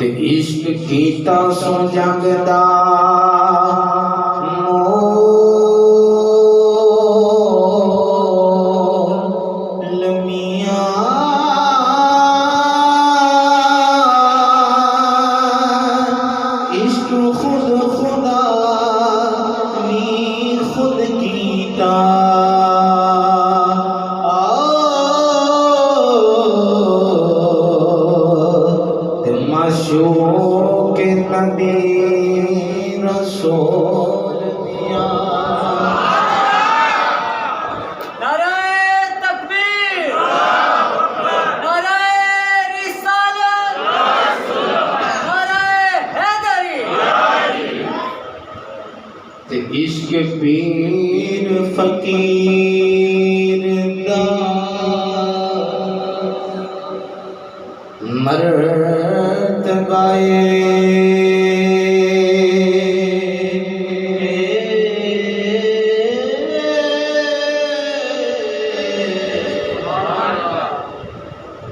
تے عشق کیتا سو جگدا مول میاں عشق خود خدا وی خود کیتا معشوق نبی رسول میاں نعرہ تکبیر، نعرہ رسالت، نعرہ حیدری۔ تے عشق پیر فقیر دا مرتبہ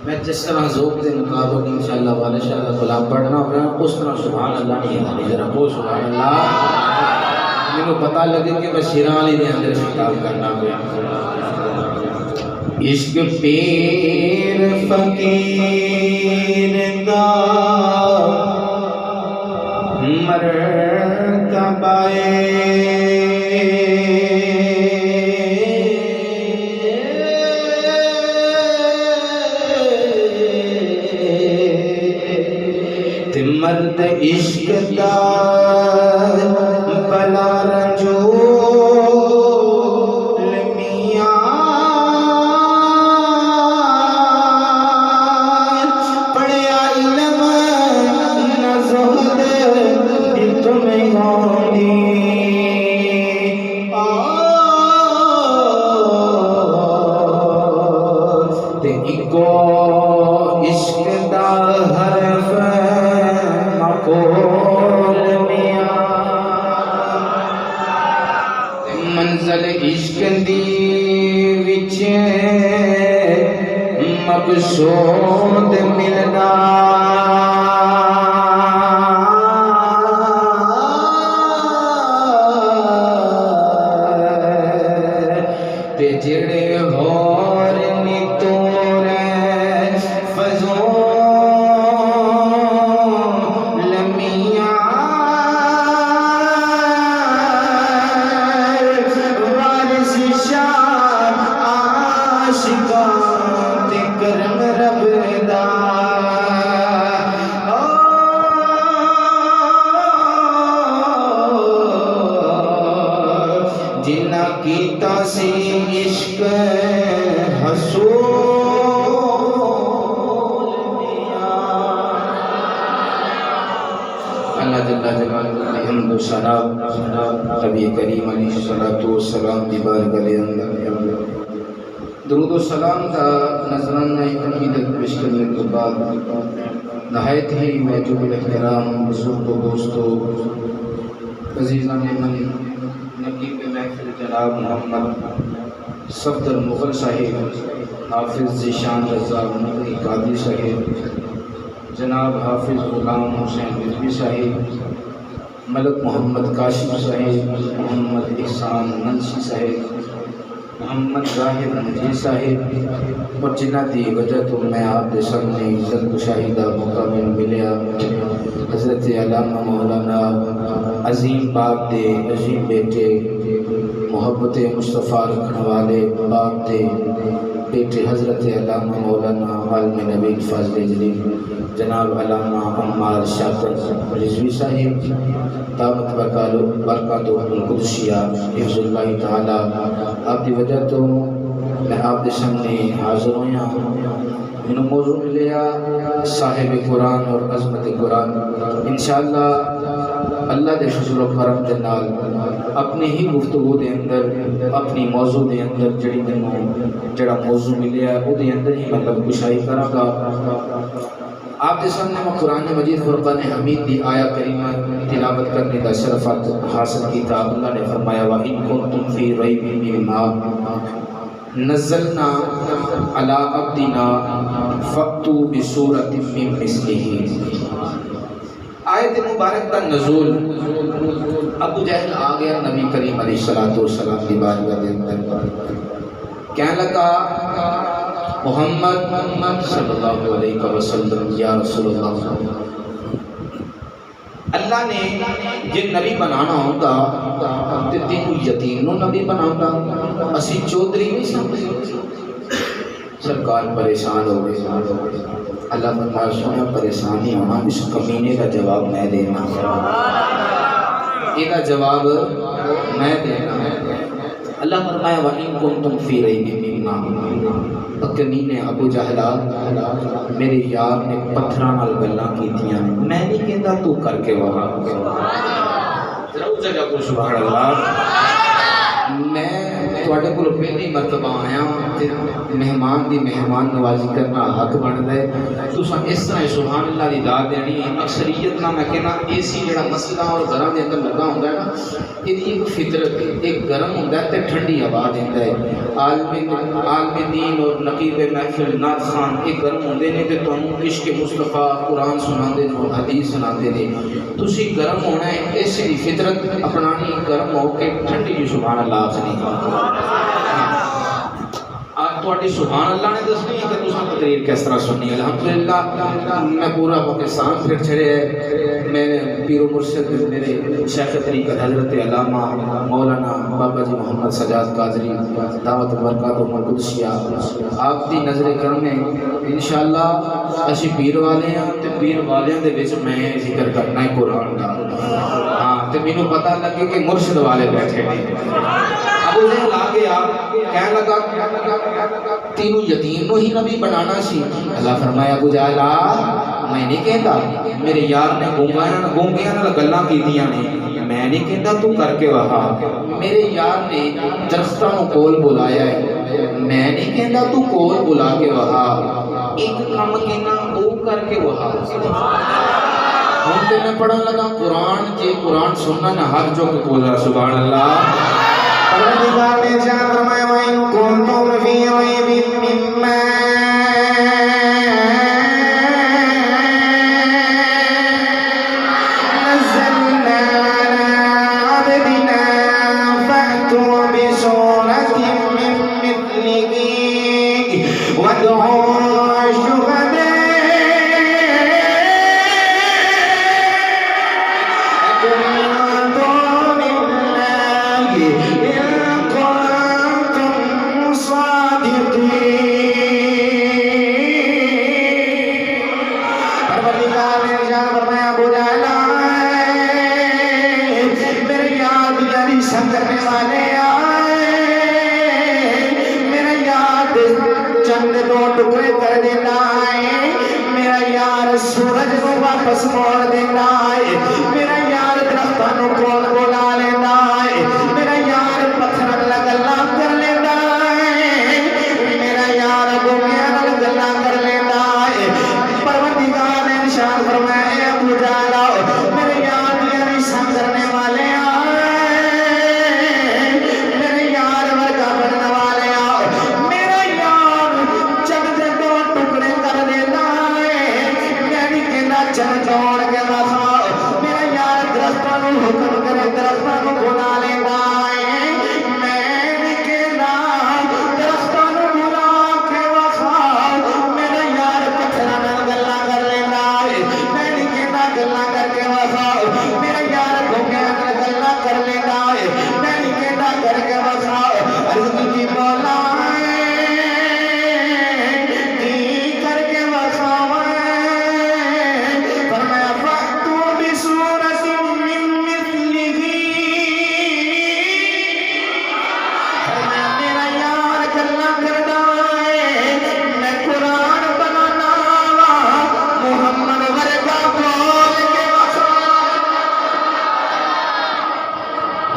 میں جس طرح ذوق کے مطابق انشاءاللہ والے شاہ غلام پڑھنا ہوگا اس طرح سبحان اللہ نہیں ہے ذرا کو سبحان اللہ مجھے پتہ لگے کہ میں شیرانی دے اندر خطاب کرنا ہوگا عشق پیر فقیر دا مرتبہ تے مرد عشق دا بلا رجول میاں پڑھیا علم نہ زہد دل تمہیں گوندی تے اکو عشق دا حرف مقول میاں منزل عشق دی وچ مقصود ملنا تے جڑے ہور نی تورے فضول میاں وارث شاہ عاشقاں تے کرم رب دا جنہ کیتا سی عشق حصول میاں اللہ جل جلالہ الحمد و ثنا نبی کریم علیہ الصلوۃ والسلام دی بارگاہ دے اندر درود و سلام کا نذرانہ عقیدت پیش کرنے کے بعد نہایت ہی واجب الاحترام بزرگ و دوستو عزیزان من نقیب محفل جناب محمد صفدر مغل صاحب حافظ ذیشان رضا مدنی قادری صاحب جناب حافظ غلام حسین رضوی صاحب ملک محمد کاشف صاحب محمد احسان منشی صاحب محمد ظاہر مجید صاحب اور جنہ دی وجہ تو میں آپ دے سامنے عزت مشاہدہ موقع میں ملیا حضرت علامہ مولانا عظیم باپ دے عظیم بیٹے محبت مصطفیٰ رکھنے والے باپ دے بیٹے حضرت علامہ مولانا عالم نبی فاضل جلیل جناب علامہ عمار شاکر رضوی صاحب دامت برکاتہ القدسیہ حفظ اللہ تعالی آپ دی وجہ تو میں آپ دے سامنے حاضر ہویا انہوں موضوع ملیا صاحب قرآن اور عظمت قرآن انشاءاللہ اللہ دے فضل و کرم دے نال اپنی ہی گفتگو دے اندر اپنی موضوع دے اندر جڑا موضوع ملیا وہ دے اندر ہی مطلب گشائی کراں گا آپ کے سامنے میں قرآن مجید فرقان حمید دی آیا کریمہ تلاوت کرنے کا شرف حاصل کی تھا اللہ نے فرمایا وَإِن كُنتُمْ فِي رَيْبٍ مِّمَّا نَزَّلْنَا عَلَىٰ عَبْدِنَا فَأْتُوا بِسُورَةٍ مِّن مِّثْلِهِ آیت مبارک کا نزول ابو جہل آ گیا نبی کریم علیہ الصلوۃ والسلام کی بارگاہ کے اندر، کہنے لگا محمد صلی اللہ علیہ وسلم یا رسول اللہ، اللہ نے جے نبی بنانا ہوتا تے تینوں یتیم نو نبی بناوندا، اسی چودھری نہیں سمجھے۔ سرکار پریشان ہو گئے، اللہ فرمایا سونا پریشان نہیں ہونا، اس کمینے کا جواب میں دینا، یہ جواب میں دینا۔ اللہ فرمایا وَإِن كُنتُمْ فِي رَيْبٍ مِّمَّا، کمینے ابو جہل میرے یار نے پتھراں نال گلاں کیتیاں، میں نہیں کہندا تو کر کے وہاں ذرا اونچا جا کو سبحان اللہ۔ میں تواڈے کول پہلی مرتبہ آیا تے مہمان دی مہمان نوازی کرنا حق بندا ہے، تساں اس طرح سبحان اللہ دی داد دینی ہے۔ اکثریت نہ میں کہنا اے سی جڑا مسجداں اور گھراں دے اندر لگا ہوندا ہے نا، ایک فطرت ایک گرم ہوندا ہے تے ٹھنڈی ہوا دیندا ہے۔ عالم دین اور نقیب محفل نعت خان ایک گرم ہوندے نے تے تانوں عشق مصطفیٰ قرآن سناندے نے، حدیث سناندے نے، تسی گرم ہونا ہے، اس دی فطرت اپنانی، گرم ہو کے ٹھنڈی جی سبحان اللہ آخری۔ تھوڑی سبحان اللہ نے دسنی ہے کہ تساں تقریر کس طرح سننی ہے۔ الحمدللہ میں پورا پاکستان پھر چھڑے ہے، میں پیر و مرشد میرے شیخ طریقت حضرت علامہ مولانا بابا جی محمد سجاد قادری دعوت برکات و قدسیہ آپ دی نظر کرم ہے انشاءاللہ۔ اسی پیر والے ہیں تے پیر والیاں دے وچ میں ذکر کرنا ہے قرآن دا، ہاں تے مینوں پتہ لگے کہ مرشد والے بیٹھے نے۔ ابو جہل آ گیا، کہنے لگا تینوں یتیم نو ہی نبی بنانا سی۔ اللہ فرمایا ابو جہل میں نہیں کہتا، میرے یار نے گونگیاں نال گلاں کیتیاں نے، میں نہیں کہتا تو کر کے وہا۔ میرے یار نے درختاں نو کول بلایا ہے، میں نہیں کہتا تو کول بلا کے وہا۔ ایک کام کہنا او کر کے وہا۔ ہوں تے میں پڑھن لگا قرآن، جے قرآن سننا نہ ہر جو کو بولا سبحان اللہ۔ پروردگار نے ارشاد فرمایا وَإِن كُنتُمْ فِي رَيْبٍ مِّمَّا نَزَّلْنَا عَلَىٰ عَبْدِنَا فَأْتُوا بِسُورَةٍ مِّن مِّثْلِهِ وَادْعُوا شُهَدَاءَكُم مِّن دُونِ اللَّهِ کرنے والے آئے، میرا یار چند دو ٹکڑے کر دینا ہے، میرا یار سورج کو واپس موڑ دینا ہے، میرا یار درختوں کو کول بلا لینا ہے، میرا یار پتھر گلا کر لینا ہے، میرا یار گونگیاں نال گلا کر لینا ہے۔ پروردگار نے ارشاد فرمایا اے ابو جہل میرے یار دی ریساں کرنے والے چن توڑ کے وفا، میرا یار درختوں کو حکم کرے درختوں کو بلا لینا ہے، میں نہیں کہنا درختوں کو بلا کے وفا، میرا یار پتھراں نال گلاں کر لینا ہے، میں نہیں کہنا گلاں کر کے وفا، میرا یار گونگیاں نال گلاں کر لینا ہے، میں نہیں کہنا کر کے وفا۔ عرض کی مولا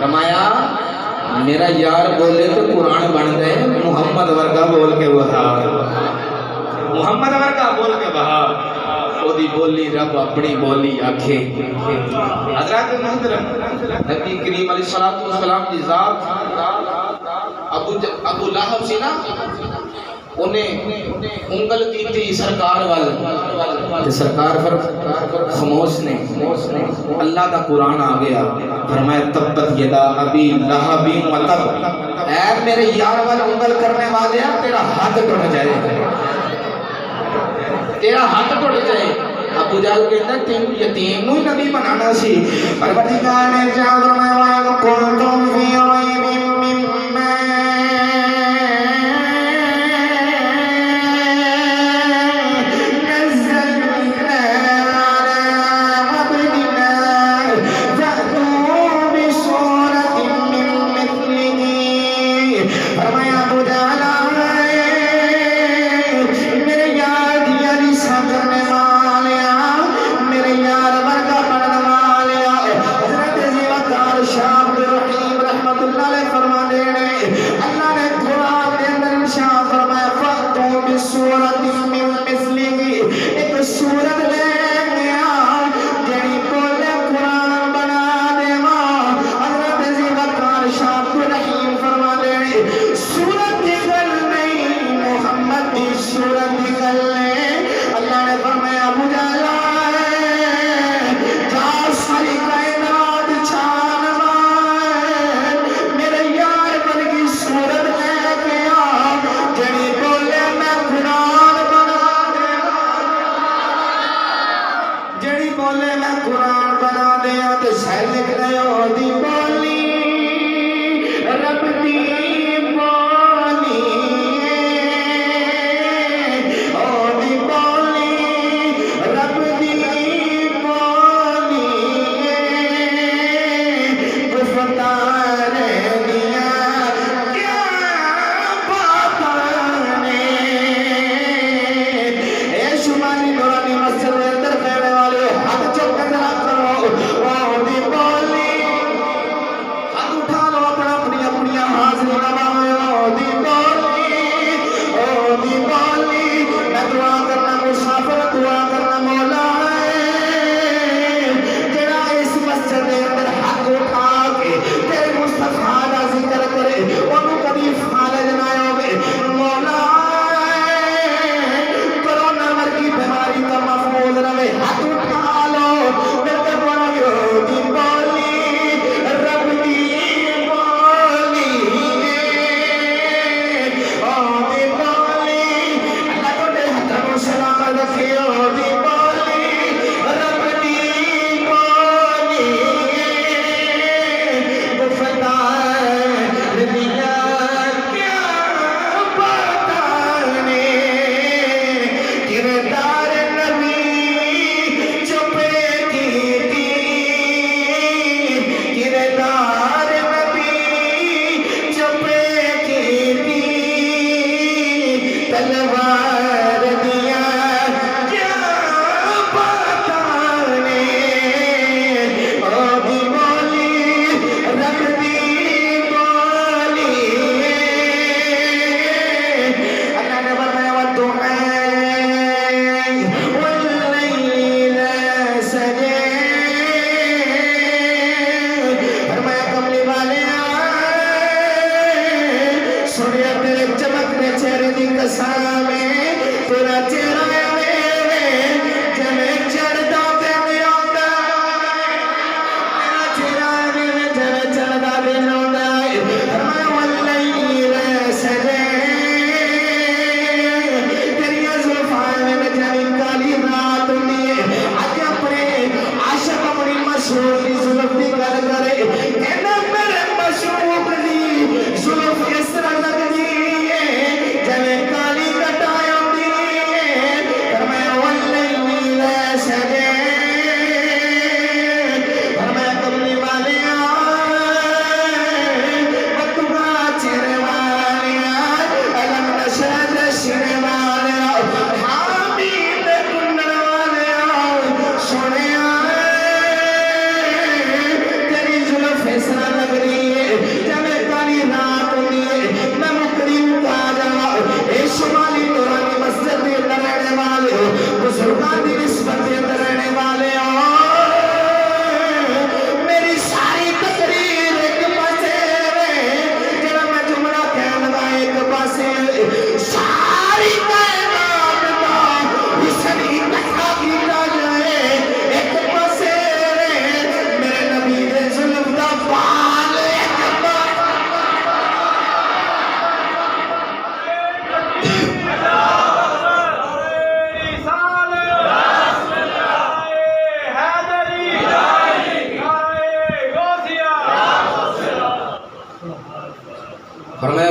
فرمایا میرا یار بولے تو قرآن بن گئے، محمد ورگا بول کے بہا، محمد ورگا بول کے بہا، او دی بولی رب اپنی بولی آکھے۔ حضرات محترم نبی کریم علیہ الصلوۃ والسلام کی ذات ابو لہب سی نا، انہیں انگل کی تھی سرکار وال تے سرکار پر خاموش نے اللہ دا قرآن آ گیا فرمایا تبت یدا ابی لہب و تب، اے میرے یار وال انگل کرنے والے تیرا ہاتھ ٹوٹ جائے، تیرا ہاتھ ٹوٹ جائے۔ ابو جہل کہتا ہے تین یتیم نو ہی نبی بنانا سی، پروردگار نے جان فرمایا وَكُنْتُمْ فِي رَيْبٍ مِّمَّا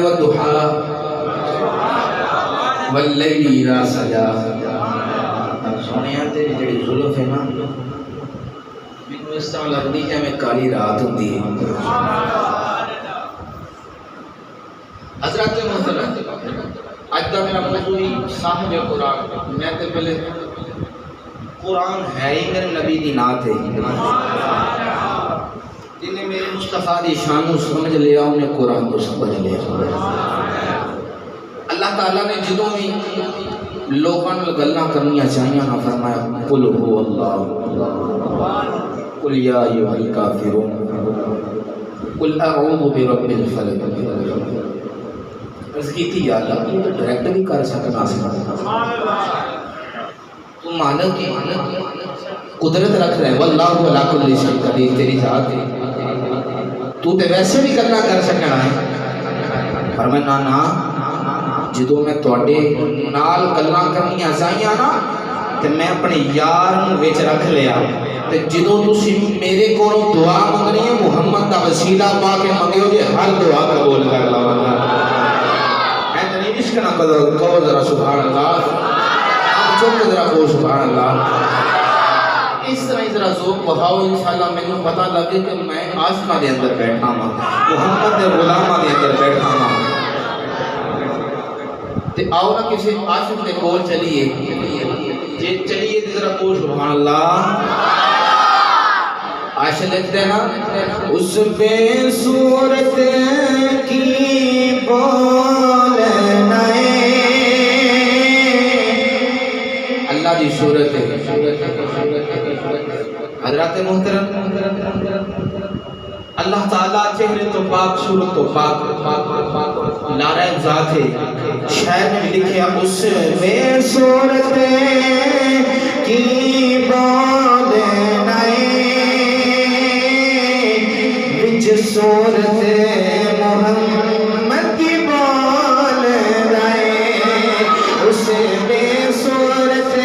والضحى واللیل اذا سجا. سونیا تے جڑی زلف ہے نا مینوں اس طرح لگدی جویں کالی رات ہوندی ہے. حضرات محترم اج دا میرا موضوع ہی صاحب قرآن. میں تے پہلے قرآن ہے ہی میرے نبی دی نعت ہے جن نے میرے مصطفیٰ دی شان کو سمجھ لیا انہیں قرآن کو سمجھ لیا. اللہ تعالیٰ نے جدوں بھی لوگوں نے گلاں کرنیاں چاہیے نہ فرمایا قل هو اللہ قل یا ایھا الکافرون قل اعوذ برب الفلق. عرض کی تھی یا اللہ تو ڈائریکٹ بھی کر سکنا تو مانو کی قدرت رکھ رہے واللہ علی کل شیء قدیر. تیری ذات ہے تو تے ویسے بھی کرنا کر سکنا ہے. فرمایا نا جدوں میں تواڈے نال گلاں کرنیاں چاہیاں نا تے میں اپنے یار نوں وچ رکھ لیا تے جدوں تسی میرے کولوں دعا منگنی ہے محمد دا وسیلہ پا کے منگیو جے ہر دعا قبول کر لواں. میں تے نہیں عشق نہ کہو ذرا سبحان اللہ. چوک ذرا کو سبحان اللہ. اس طرح ذرا ذوق بہاؤ انشاءاللہ مینوں پتہ لگے کہ میں عاشقاں دے اندر بیٹھا ہاں محمد دے غلاماں دے اندر بیٹھا ہاں. تے آؤ نا کسی عاشق دے کول چلیے جے چلیے تے ذرا کو سبحان اللہ. عاشق لکھتے ہیں نا اس بے صورت کی بولنا اللہ دی صورت ہے. حضرات محترم اللہ تعالیٰ چہرے تو پاک صورت تو پاک نارائن ذات ہے. شاعر نے لکھیا اس بے صورت کی بولنا وچ صورت محمد کی بولنا اس بے صورت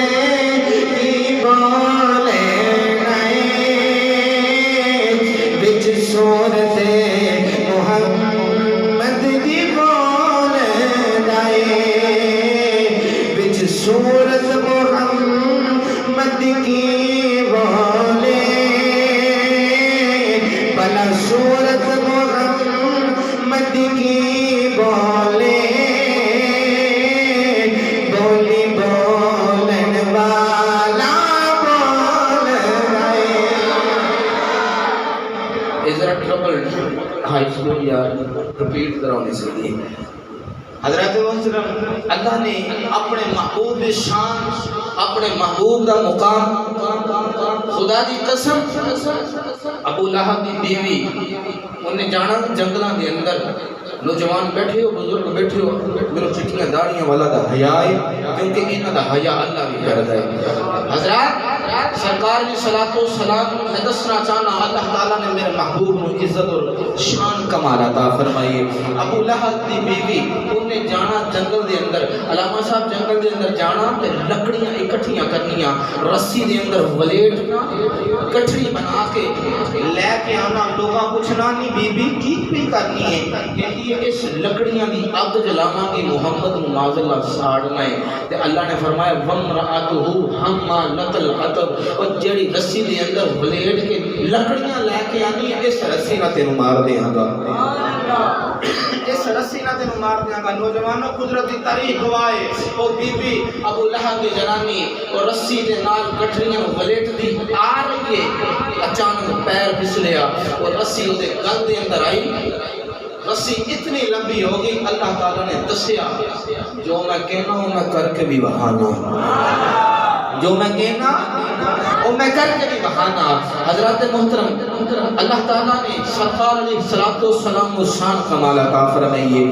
کی بولنا وچ صورت محمد کی بولنا وچ صورت محمد کی بولے بلا صورت محمد کی بولے بولی بولن والا بول رہے. ذرا ٹربل ہائی اسکول یار رپیٹ کرانے سے لیے. حضرت محترم اللہ نے اپنے محبوب شان اپنے محبوب دا مقام خدا دی قسم ابو لہب دی بیوی انہیں جانا جنگلاں دے اندر نوجوان بیٹھے ہو بزرگ بیٹھے ہو میرے چٹیاں داڑیاں والا دا حیا ہے کیونکہ انہاں دا حیا اللہ بھی کردا ہے. حضرات سرکار کی صلاۃ و سلام میں دسنا چاہنا اللہ تعالیٰ نے میرے محبوب کو عزت اور شان کمال عطا فرمائی. ابو لہب دی بیوی انہیں جانا جنگل دے اندر علامہ صاحب جنگل دے اندر جانا تے لکڑیاں اکٹھیاں کرنیاں رسی دے اندر ولیٹنا کٹھری بنا کے لے کے آنا. لوگاں پوچھنا نہیں بی بی کی بھی کرنی ہے کہ یہ اس لکڑیاں دی اگ جلاواں گے محمد معاذ اللہ ساڑنا ہے. تے اللہ نے فرمایا ومرأتہ حمالۃ الحطب اور جڑی رسی دے اندر ولیٹ کے لکڑیاں لے کے آنی اس رسی نہ تینوں مار دیاں گا اس رسی نہ تینوں مار دیاں گا. نوجوانوں قدرت دی تاریخ گواہ ہے او بی بی ابو لہب دی جنانی اور رسی دے نال کٹھریاں ولیٹ دی آ رہی ہے اچانک پیر پھسلیا اور رسی دے گل دے اندر آئی. رسی اتنی لمبی ہو گئی اللہ تعالیٰ نے دسیا جو میں کہنا ہوں میں کر کے بھی بہانا جو میں کہنا وہ میں کر کے بھی بہانا. حضرات محترم اللہ تعالیٰ نے سرکار علیہ الصلوۃ والسلام کو شان کمال عطا فرمائی.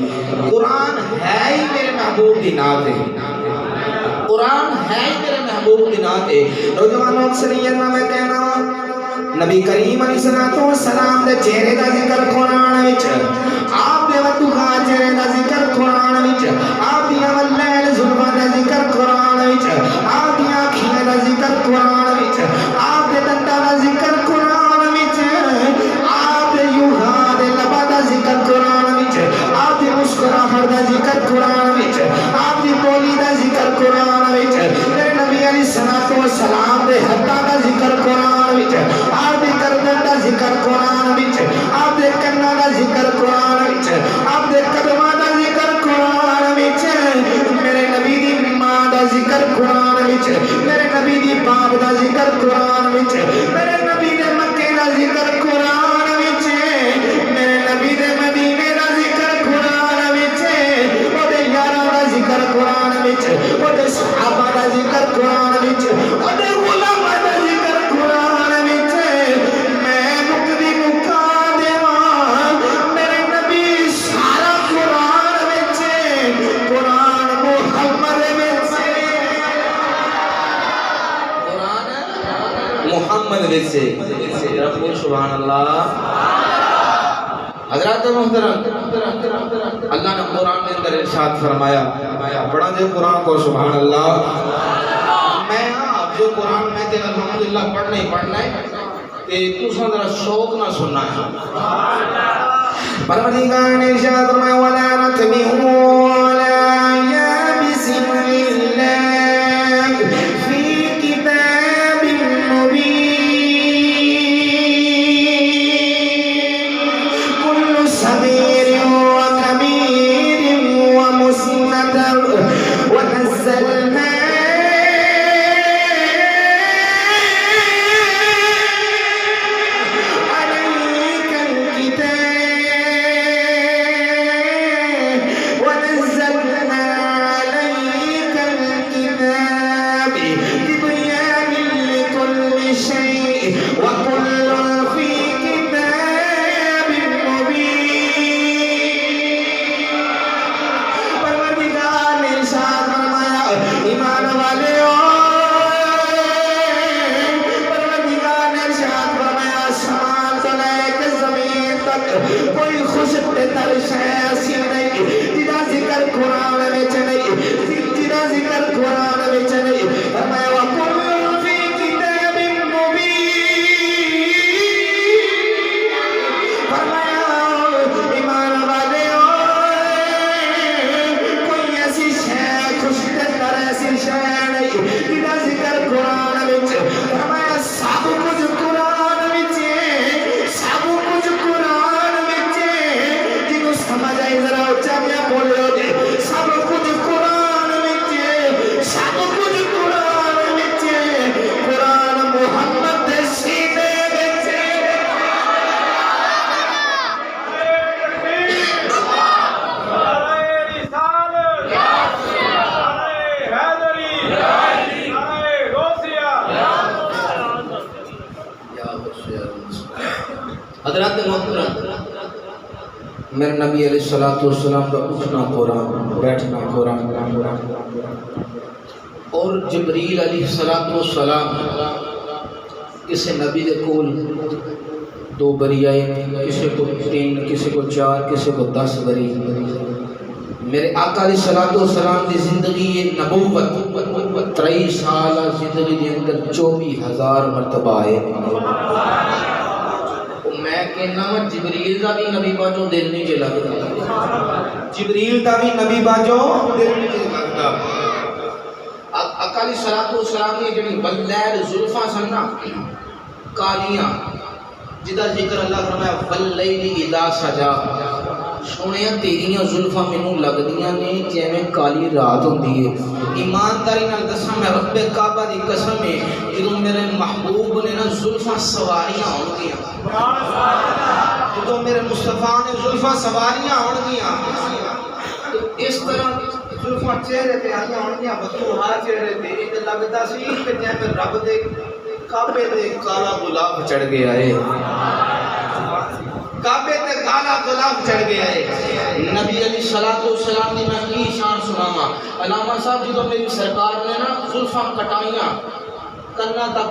قرآن ہے ہی میرے محبوب دی نعت ہے. قرآن ہے ہی میرے محبوب دی نعت ہے. نوجوانوں اکثریت میں کہنا نبی کریم علیہ الصلوۃ والسلام دے چہرے دا ذکر قرآن وچ آپ دے وتھا چہرے دا ذکر قرآن وچ آپ دی لیل زلفاں دا ذکر قرآن وچ آپ دی اکھیاں دا ذکر قرآن وچ آپ دے دندا دا ذکر قرآن وچ آپ دے یوہاں دے لباں دا ذکر قرآن وچ آپ دی مسکراہٹ وچ سے رب سبحان اللہ حضرات محترم اللہ نے قرآن میں اندر ارشاد فرمایا پڑھا دے قرآن کو سبحان اللہ میں آپ جو قرآن میں تے الحمدللہ پڑھنا ہے تے تساں ذرا شوق نہ سننا ہے پروردگار نے ارشاد فرمایا ولا نتبعوا ولا يابس الله في كتاب مبين كل صغير وكبير ومسند ونزلنا کوئی خوشب تر شیاسی نہیں جدا ذکر قرآن وچ نہیں جدا ذکر قرآن وچ نہیں فرمایا وَقُلْ فِي كِتَابٍ مُبِينٍ فرمایا ایمان والے کوئی ایسی شے خوشب تر ایسی شے نہیں جدا ذکر قرآن وچ فرمایا سب کچھ قرآن وچ سب کچھ قرآن سمجھ آئی ذرا اچھا میں بولے ہو جی سب کچھ قرآن وچ سب کچھ قرآن وچ قرآن محمد دے سینے وچ حضرات محترم میرے نبی علیہ السلام کا اٹھنا قرآن بیٹھنا قرآن اور جبریل علیہ السلام کسی نبی دے کول 2 بری آئے کسی کو 3 کسی کو 4 کسی کو 10 بری میرے آقا علیہ السلام دی زندگی نبوت 23 سالہ زندگی دے اندر 24,000 مرتبہ آئے میں کہنا جبریل دا بھی نبی باجوں دل نہیں چلا جبریل دا بھی نبی باجوں دل نہیں چلا اقالی السلام کی جنہی بلیر زلفہ سننا کالیاں جدا ذکر اللہ فرمایا واللیل اذا سجا سونے تیریاں زلفہ منوں لگ دیاں نے جیویں کالی رات ہوندی ہے ایمانداری نال دساں میں رب کعبہ دی قسم ہے جدوں میرے محبوب نے نا زلفہ سواریاں ہون گیاں جدوں میرے مصطفیٰ نے زلفہ سواریاں ہون گیاں تو اس طرح زلفہ چہرے تے آئیاں ہون گیاں بطوہا چہرے تے ایک لگتا سی کہ جیویں رب دے کعبے تے کالا گلاب چڑھ گیا ہے کعبے تے کالا گلاب چڑھ گیا ہے نبی علیہ السلام نے میں کی شان سناما علامہ صاحب جدو میری سرکار نے نا زلفاں کٹائیاں کنا تک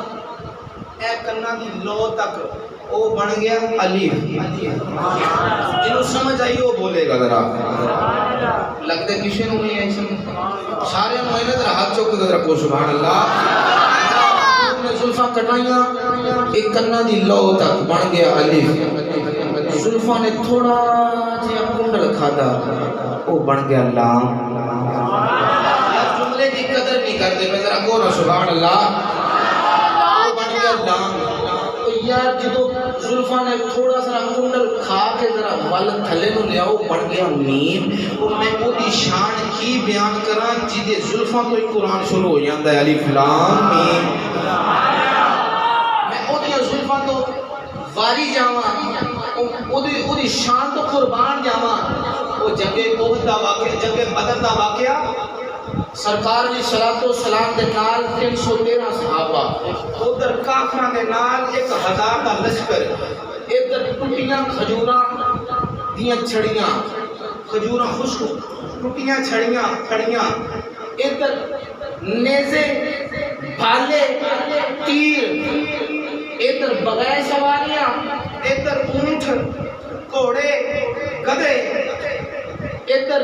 اے کنا دی لو تک او بن گیا الف جنہوں سمجھ آئی وہ بولے گا ذرا لگتے کسی نے نہیں ہے سارے مہینے ذرا ہاتھ چوک ذرا کو سبحان اللہ زلفاں کٹائیاں ایک کنا دی لو تک بن گیا الف زلفاں نے تھوڑا جہا کنڈل کھادا وہ بن گیا لام جملے کی قدر نہیں کرتے میں ذرا کو نا سبحان اللہ وہ بن گیا لام یار جدو زلفاں نے تھوڑا سا کنڈل کھا کے ذرا ول تھلے نو لیا وہ بن گیا میم اور میں وہ دی شان کی بیان کراں جدے زلفاں تو ہی قرآن شروع ہو جاندہ ہے الف لام میم میں وہ دی زلفاں تو واری جاواں او دی شان تو قربان جاواں وہ جنگ احد دا واقعہ جنگ بدر دا واقعہ سرکار جی صلاۃ و سلام دے نال 313 صحابہ ادھر کافراں دے نال 1000 دا لشکر ادھر ٹوٹیاں کھجوراں دیاں چھڑیاں کھجوراں خشک ٹوٹیاں چھڑیاں کھڑیاں ادھر نیزے بھالے تیر ادھر بغیر سواریاں، ادھر اونٹ گھوڑے گدھے، ادھر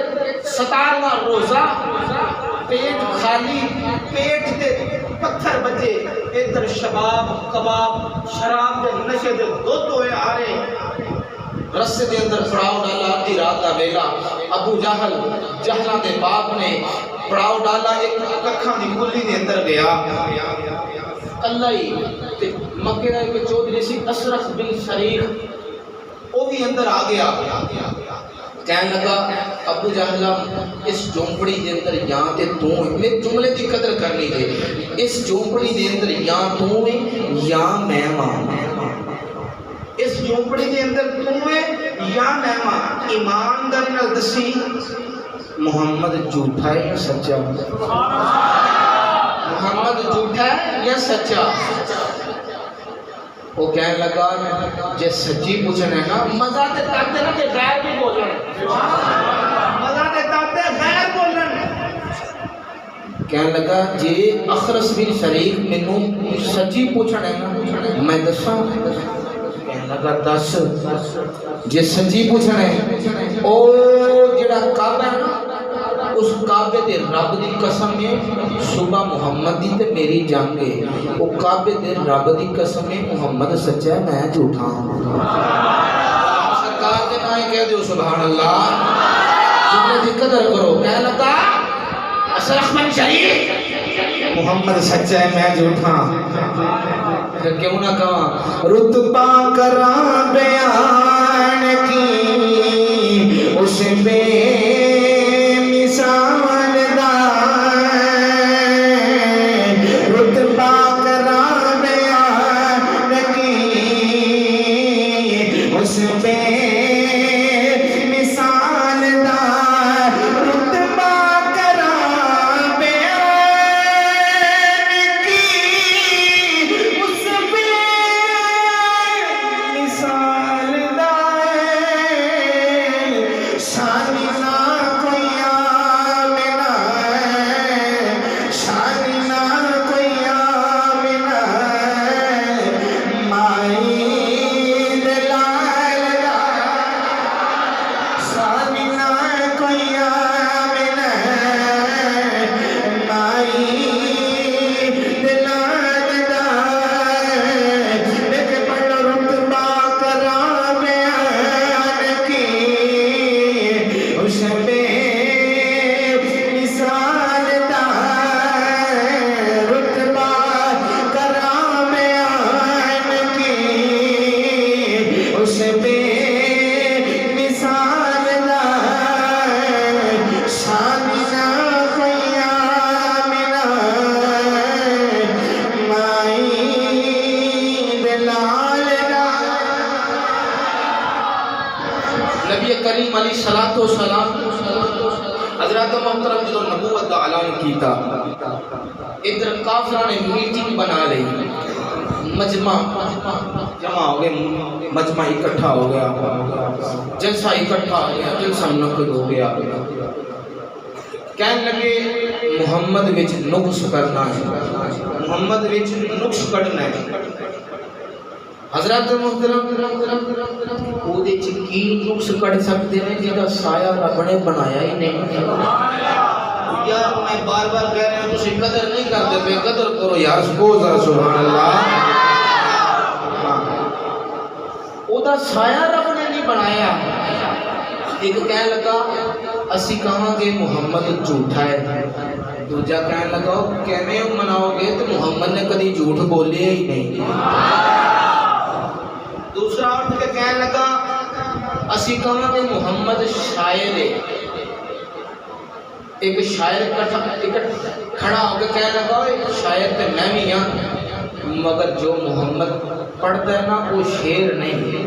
17واں روزہ، پیٹ خالی، پیٹ دے پتھر بجے، ادھر شباب کباب شراب دے نشے دے دودھ ہوئے آ رہے، رسے دے اندر پڑاؤ ڈالا آدھی رات دا ویلا، ابو جہل جہلاں دے باپ نے پڑاؤ ڈالا، ایک ککھاں دی گلی دے اندر گیا اللہ ہی تے مکے دا ایک چودھری سی اشرف بن شریف، وہ بھی اندر آ گیا، کہنے لگا ابو جہلا اس جھونپڑی دے اندر یا تے تو میں جملے دی قدر کرنی تھے، اس جھونپڑی دے اندر یا تو یا میں ماں، اس جھونپڑی دے اندر تو یا میں ماں، ایمانداری نال دسی محمد جھوٹا ہے یا سچا؟ محمد جھوٹا ہے یا سچا؟ وہ کہنے لگا جے سچی پوچھنا ہے نا مزہ تے تاتے نا کہ غیر بھی بولن، مزہ تے تاتے غیر بولن، کہنے لگا جے اخرس بن شریک مینوں سچی پوچھنا ہے نا میں دساں، کہنے لگا دس، جے سچی پوچھنا ہے او جڑا کعبہ ہے نا اس کعبے دے رب دی قسم ہے صبح محمد دی تے میری جنگ ہے، وہ کعبے دے رب دی قسم ہے محمد سچا ہے میں جھوٹا ہوں، سرکار کے نائے کہہ دیو سبحان اللہ، جملے دی قدر کرو، کہنے لگا اشرف بن شریف محمد سچا ہے میں جھوٹا ہوں، پھر کیوں نہ کہاں رتبہ کراں بیان کی اس بے مثال دا، رتبہ کراں بیان کی اس بے مثال دا، رتبہ کراں بیان کی اس بے مثال دا، شان نہ کوئی آمنا ہے، شان نہ کوئی آمنا ہے، مائی دلال دا، شان نہ کوئی آمنا ہے، مائی دلال دا، دیکھ پڑھ رتبہ کراں بیان کی اس بے مثال دا، رتبہ کراں بیان کی اس بے مثال دا، شان نہ کوئی آمنا ہے، مائی دلال دا۔ نبی کریم علیہ الصلوۃ والسلام حضرت محترم جدو نبوت کا اعلان کیتا، ادھر کافراں نے میٹنگ بنا لی، مجمع جمع ہو گئے، مجمع اکٹھا ہو گیا، جلسہ اکٹھا ہو گیا، جلسہ منعقد ہو گیا، کہنے لگے محمد وچ نقص کرنا ہے، محمد وچ نقص کڈنا ہے، حضرت محترم وہ دے کی نقص کٹ سکتے ہیں جہاں سایہ رب نے بنایا ہی نہیں، یار میں بار بار کہہ رہا ہوں تسی قدر نہیں کرتے پے، قدر کرو یار، سبحان اللہ، وہ دا سایہ رب نے نہیں بنایا، ایک کہنے لگا اسی کہاں گے محمد جھوٹا ہے، دوجا کہنے لگا کیویں مناؤ گے تو محمد نے کدی جھوٹ بولے ہی نہیں، دوسرا اٹھ کے کہنے لگا اسی کہاں کہ محمد شاعر ہے، ایک شاعر کھڑا ہو کے کہنے لگا شاعر تے میں بھی ہاں مگر جو محمد پڑھتا ہے نا وہ شعر نہیں ہے،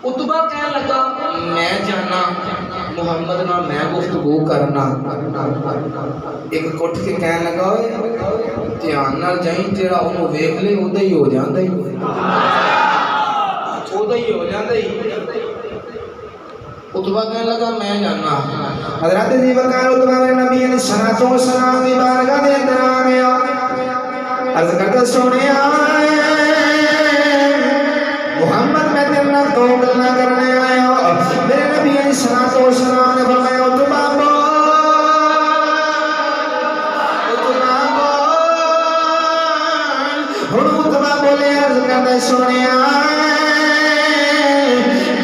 اتبا کہنے لگا میں جانا محمد نہ میں گفتگو کرنا، ایک کٹھ کے کہنے لگا دھیان نال جائیں جڑا انہوں ویکھ لے اودہ ہی ہو جاندا ہی، اودہ ہی ہو جاندا ہی، اتبا کہنے لگا میں جانا، حضرت جی وقال اتبا نے نبی علیہ الصلوۃ والسلام کی بارگاہ دے اندر آ گیا، عرض کرتا سونے محمد میں تیرے نال دو گلاں کرنے آیا میرے نبی علیہ الصلوۃ والسلام نے فرمایا اتبا ہن اتبا بولے عرض کرتا سونے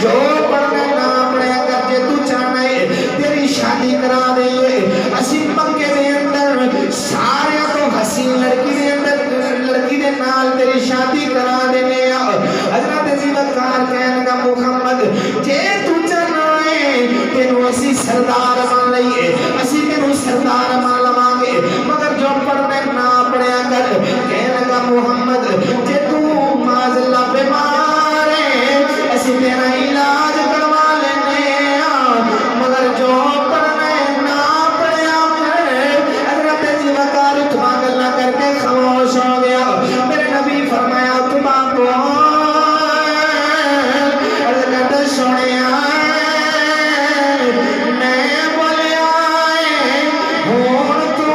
جو پڑھنا نہ پڑھیا کر کے تو چاہنا ہے تیری شادی کرا دئیے اسی مکے دے اندر سارے تو حسین لڑکی دے نال تیری شادی کرا دینے حضرت ابو بکر کہنے کا محمد جے تو چاہنا ہے تینو اسی سردار مان لئیے اسی تینو سردار مان لواں گے مگر جو پڑھنا نہ پڑھیا کر کہنے کا محمد جے تو معاذ اللہ بیمار ہے اسی تیرا علاج کروا لینے مگر جو پڑھنے نہ پڑھیا کر حضرت ابو بکر اتبا گلا کر کے خاموش ہو گیا میرے نبی فرمایا اتبا کو حضرت سونے میں بولیا ہون تو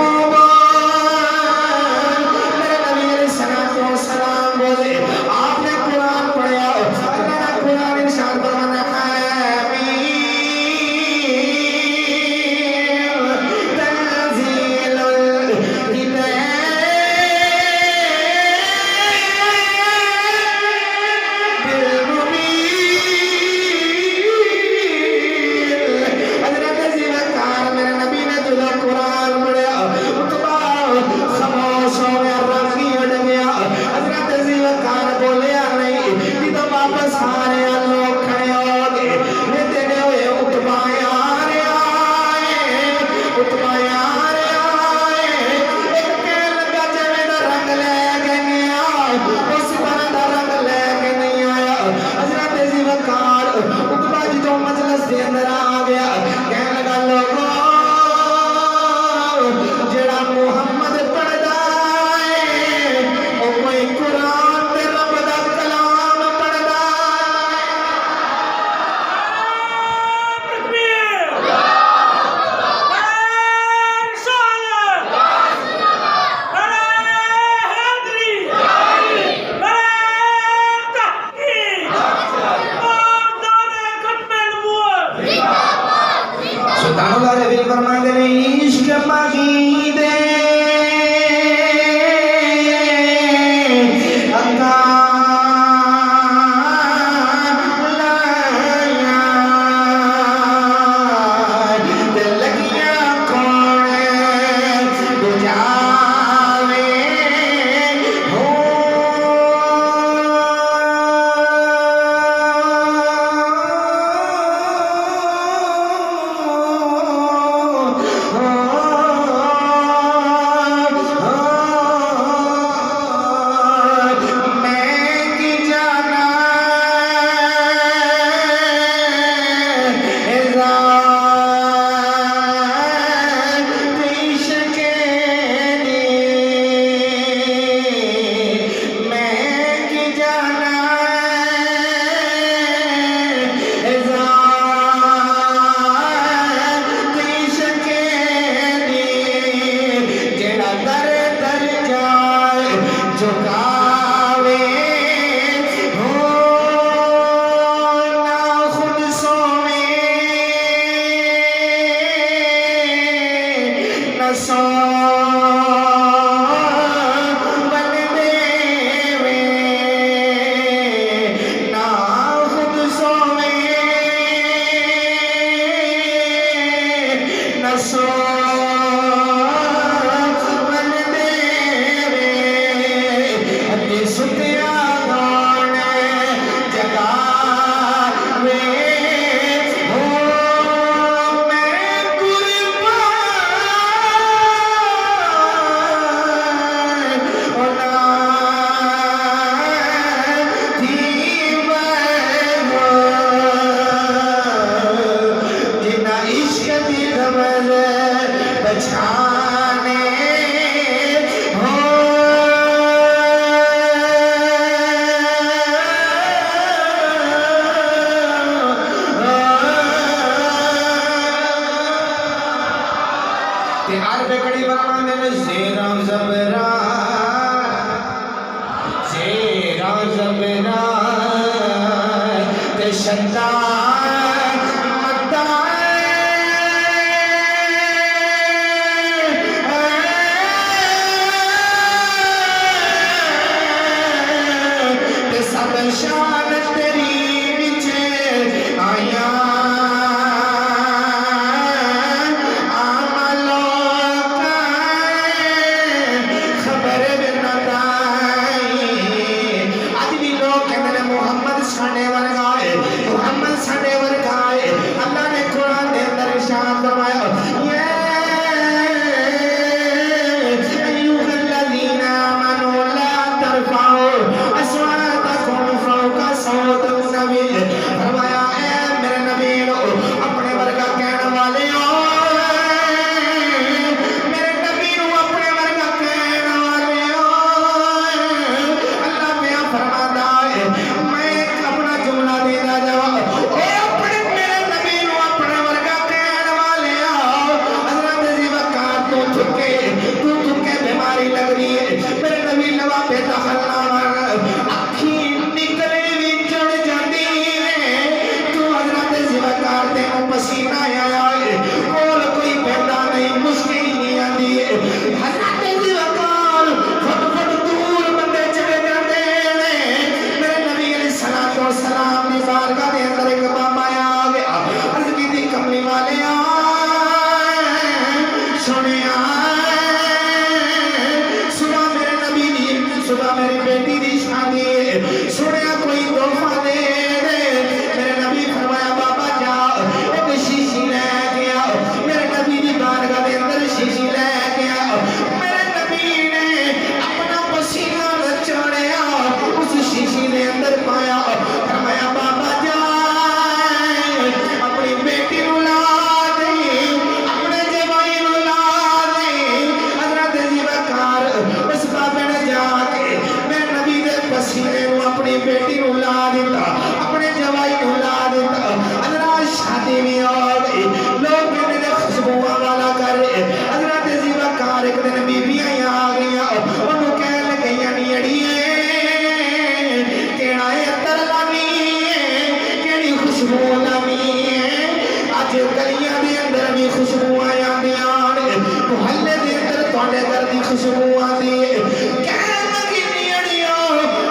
میرے نبی علیہ الصلوۃ والسلام بولے آپ نے قرآن پڑھیا اللہ نے قرآن ارشاد فرمایا تنزیل حضرت ابو بکر میرے نبی نے جو قرآن پڑھیا اتبا خاموش ہو گیا رنگی اڑ گیا حضرت ابو بکر بولیا نہیں یہ تو واپس آ رہے لوگ کھڑے ہو گئے لیتے گئے ہوئے اتبا یار آئے اتبا یار آئے ایک کہنے لگا جویں دا رنگ لے کے نہیں آیا اس طرح دا رنگ لے کے نہیں آیا حضرت ابو بکر اتبا جی تو مجلس دے اندر آ گیا کہنے لگا لوگوں جڑا محمد پڑھدا ہے او کوئی قرآن تے رب دا کلام پڑھدا تکبیر رسالت حیدری تحقیق ختم نبوت سلطان اللہ ربی فرماتے ہیں عشق باقی دے زبنا تے شدہ شان تیری نیچے آیا عملوں کا خبر نہ دائی آج بھی لوگ کہتے ہیں محمد ساڑھے ورگائے محمد ساڑھے ورگائے اللہ نے قرآن دے اندر ارشاد فرمایا ایوہ الذین آمنوا لا ترفعوا اصواتکم فوق صوت النبی فرمایا اے میرے نبی اپنے ورگا کہنے والے ہو میرے نبی اپنے ورگا کہنے والے ہو اللہ پیا فرماتا ہے میں اپنا جملہ دینا جاؤ اے اپنے میرے نبی اپنے ورگا کہنے والے ہو حضرت زی وقار تو تھکے بیماری لگ رہی ہے میرے نبی لوا پہ دخل نہ پسینہ آیا ہے کول کوئی پیدا نہیں مشکل نہیں آتی ہے حضرت زی وقار فٹ فٹ دور بندے چلے جاتے ہیں میرے نبی علیہ الصلوۃ والسلام نے بارگاہ دے اندر ایک بابا آ گیا عرض کی تھی کملی والے سنیا صبح میرے نبی دی صبح میری بیٹی دی شادی ہے سنیا کوئی تحفہ دے میرے نبی فرمایا بابا جا شیشی لے گیا میرے نبی دی بارگاہ دے اندر شیشی لے گیا میرے نبی نے اپنا پسینہ نچوڑیا اس شیشی دے اندر پایا فرمایا بابا جا اپنی بیٹی نو لا دے اپنے جوائی نو لا دے حضرت زی وقار اس بابے نے جا کے میرے نبی دے پسینے نو اپنی بیٹی نو لا دیتا اپنے جوائی نو لا دیتا حضرت شادی میں لوگ میرے خوشبوواں والا کر حضرت زی وقار ایک دن بیبیاں آ گیا انہوں کہنے لگیاں نیڑیے کیڑا عطر لانی کیڑی خوشبو لانی اج گلیاں دے اندر بھی خوشبوواں آندیاں محلے دے اندر تواڈے گھر دی خوشبو آندی کہنے لگی نیڑیاں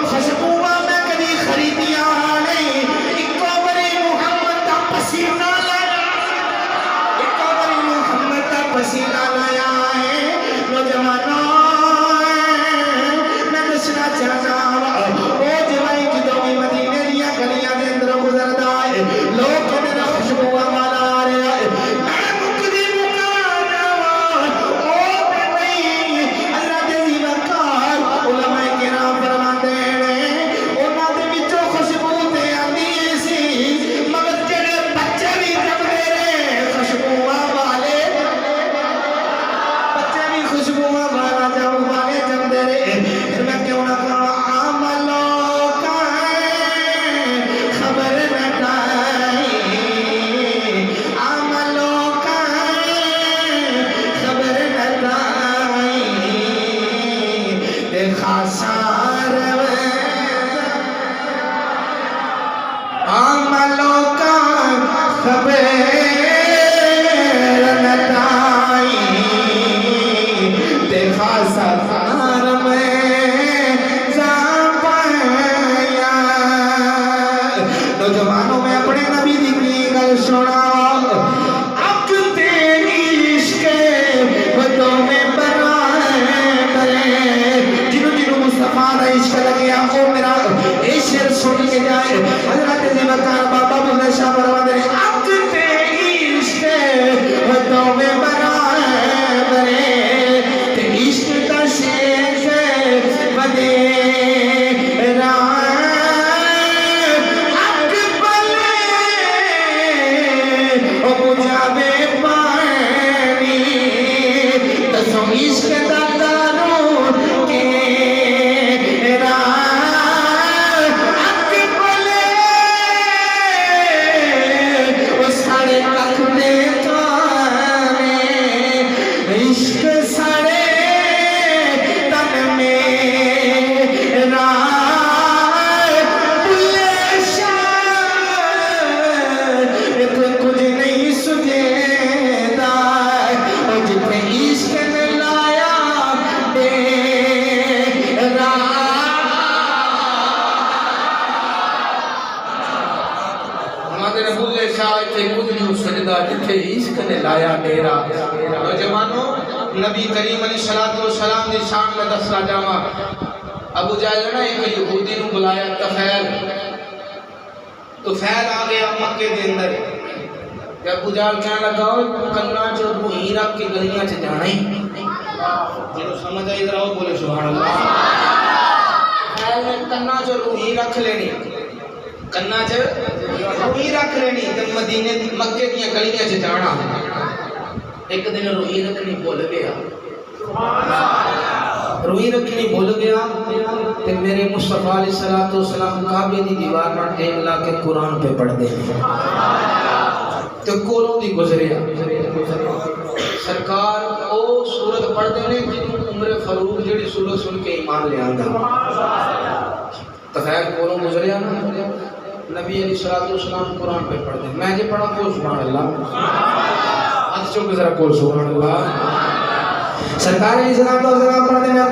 خوشبوواں میں کدی خریدیاں نہیں اکو بری محمد دا پسینہ پسینہ لایا ہے نوجوانوں میں دسنا چاہتا وہ جوائی جدوں بھی مدینے دیا گلیاں دے اندر گزردا ہے لوگ میرا خوشبو والا آ رہا ہے میں مکدی مکا جاواں او تے نہیں حضرت زی وقار علماء کرام فرماتے ہیں انہاں دے وچوں خوشبو تے آندی سی مگر جڑے بچے بھی جمدے رہے خوشبو والے خوشبوواں والا جاؤں والے جمدے رہے پھر میں کیوں نہ کہا عملوں کا خبر نہ دائی عملوں کا خبر نہ دائی دیکھا سار عملوں کا خبر نہ دائی سفر میں جان پایا نوجوانوں میں اپنے نبی دی کی گل سنا اب تیری عشق بدوں میں برائے جنہوں جنہوں مصطفیٰ دا عشق لگیا وہ میرا اے شعر سن کے جائے حضرت زی وقار بابا بلے شاہ فرماتے ہیں اب تیری عشق بدوں میں برائے عشق کا شیخ ودیرہ اکبل او بجھاوے پانی تسو عشق دا دارو کے راہ اکبل دا جتھے عشق نے لایا ڈیرا نوجوانوں نبی کریم علیہ السلام دی شان میں دسنا جاواں ابو جہل نے ایک یہودی نو بلایا طفیل آ گیا مکے دے اندر کہ ابو جہل کہنے لگا کنا چ روئی رکھ کے گلیاں چ جانا ہی جنوں سمجھ آئی ذرا بولے سبحان اللہ طفیل نے کنا چ روئی رکھ لینی کنا چ روئی رکھ لینی تے مدینے مکے دی گلیاں چ جانا ایک دن روئی رکھنی بھول گیا روئی رکھنی بھول گیا تے میرے مصطفیٰ علیہ السلام کعبے دی دیوار پر ٹیک لا کے قرآن پہ پڑھ دے تے کولوں دی گزریا سرکار او سورت پڑھ دے نے جنوں عمر فاروق جڑی سورت سن کے ایمان لے آندا طفیل کولوں گزریا نا نبی علیہ السلام قرآن پہ پڑھ دے میں جے پڑھا کو سبحان اللہ ہاتھ چوک ذرا کو سبحان اللہ سرکار علیہ السلام پڑھتے ہیں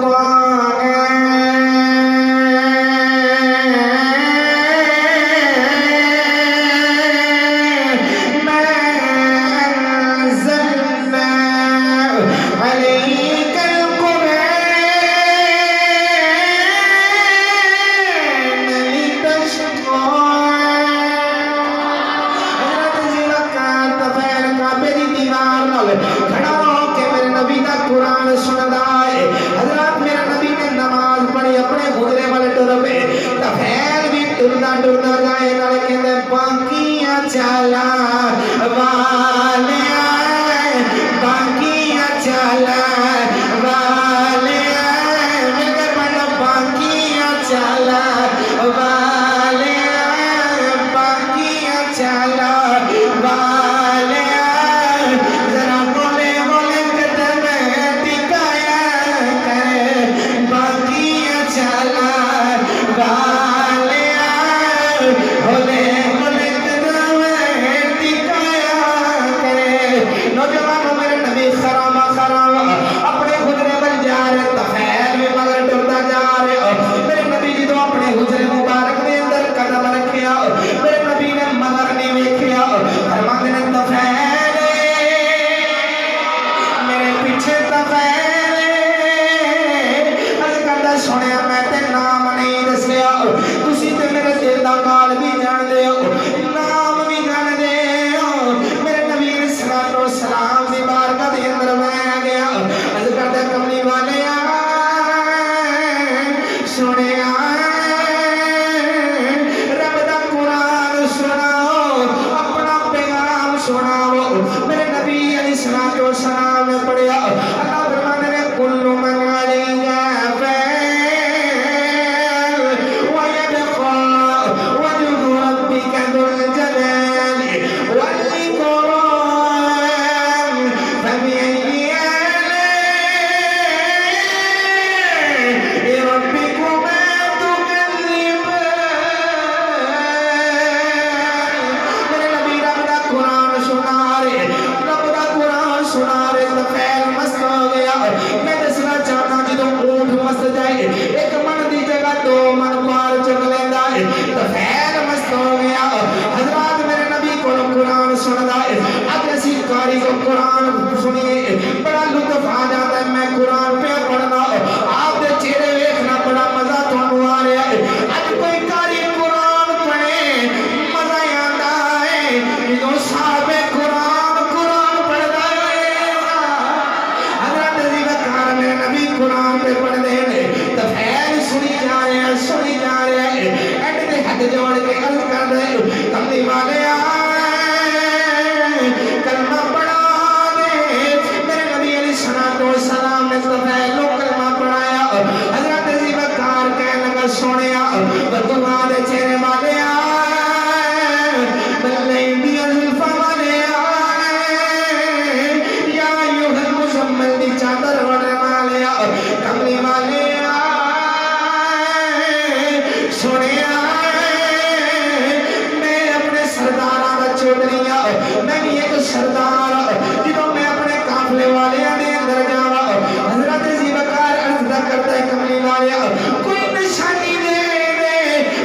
کوئی نشانی دے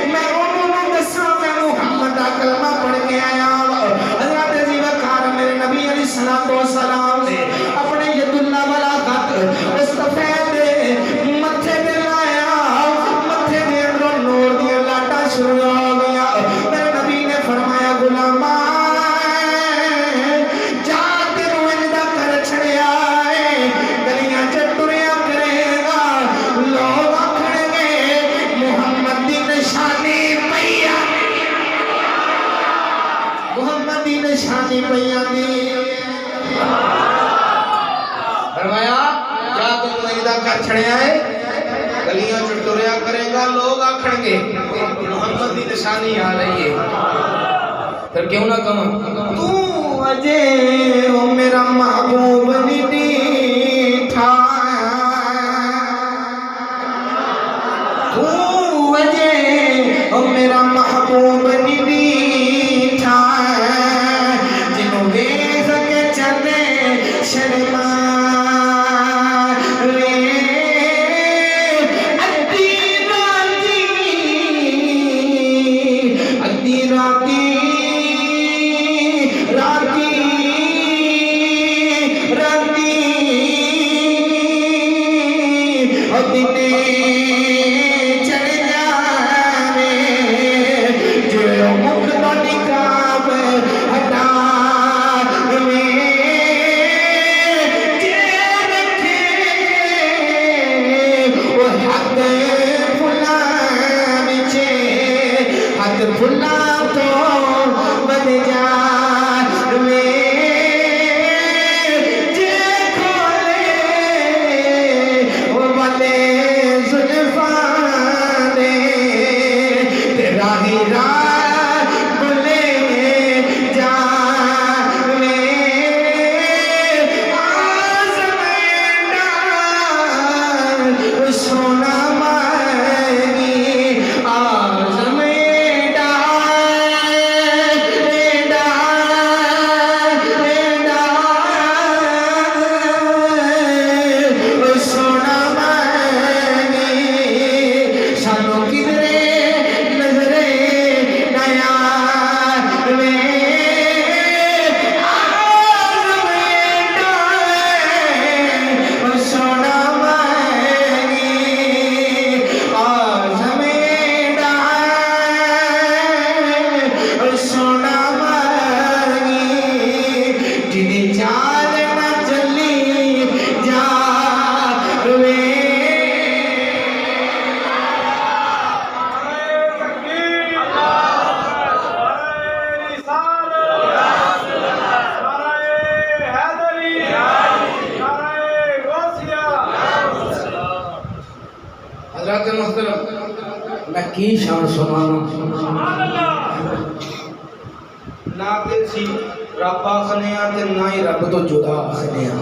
میں شروع ہو گیا میرے نبی نے فرمایا غلاما جا تینوں اندا کر چھڑیا ہے گلیاں چ ٹریا کرے گا لوگ آکھن گے محمد دی نشانی پئی محمد دی نشانی پئی آندی فرمایا جا تینوں اندا کر چھڑیا ہے گلیاں چ ٹریا کرے گا لوگ آکھن گے محمد دی نشانی آ رہی ہے پھر کیوں نہ کہوں تو اجے او میرا محبوب نہیں تھا تو اجے او میرا محبوب نہیں تھا جنوں ویکھ کے چلے شرما میں کی شان سنانا نہ تے سی رب آخنیا تے نہ ہی رب تو جدا آخنیا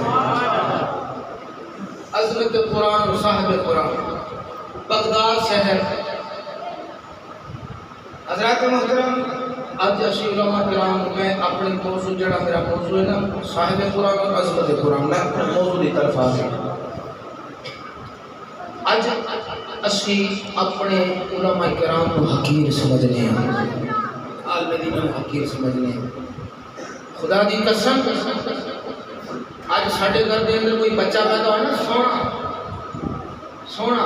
عظمت قرآن و صاحب قرآن بغداد شہر حضرات محترم آج اسی علماء کرام میں اپنے موضوع جڑا میرا موضوع ہے نا صاحب قرآن اور عظمت قرآن میں اپنے موضوع کی طرف آ گیا آج اسی اپنے علماء کرام کو حقیر سمجھنے ہیں عالم دین کو حقیر سمجھنے ہیں خدا دی قسم آج ساڑھے گھر دے اندر کوئی بچہ پیدا ہے نا سونا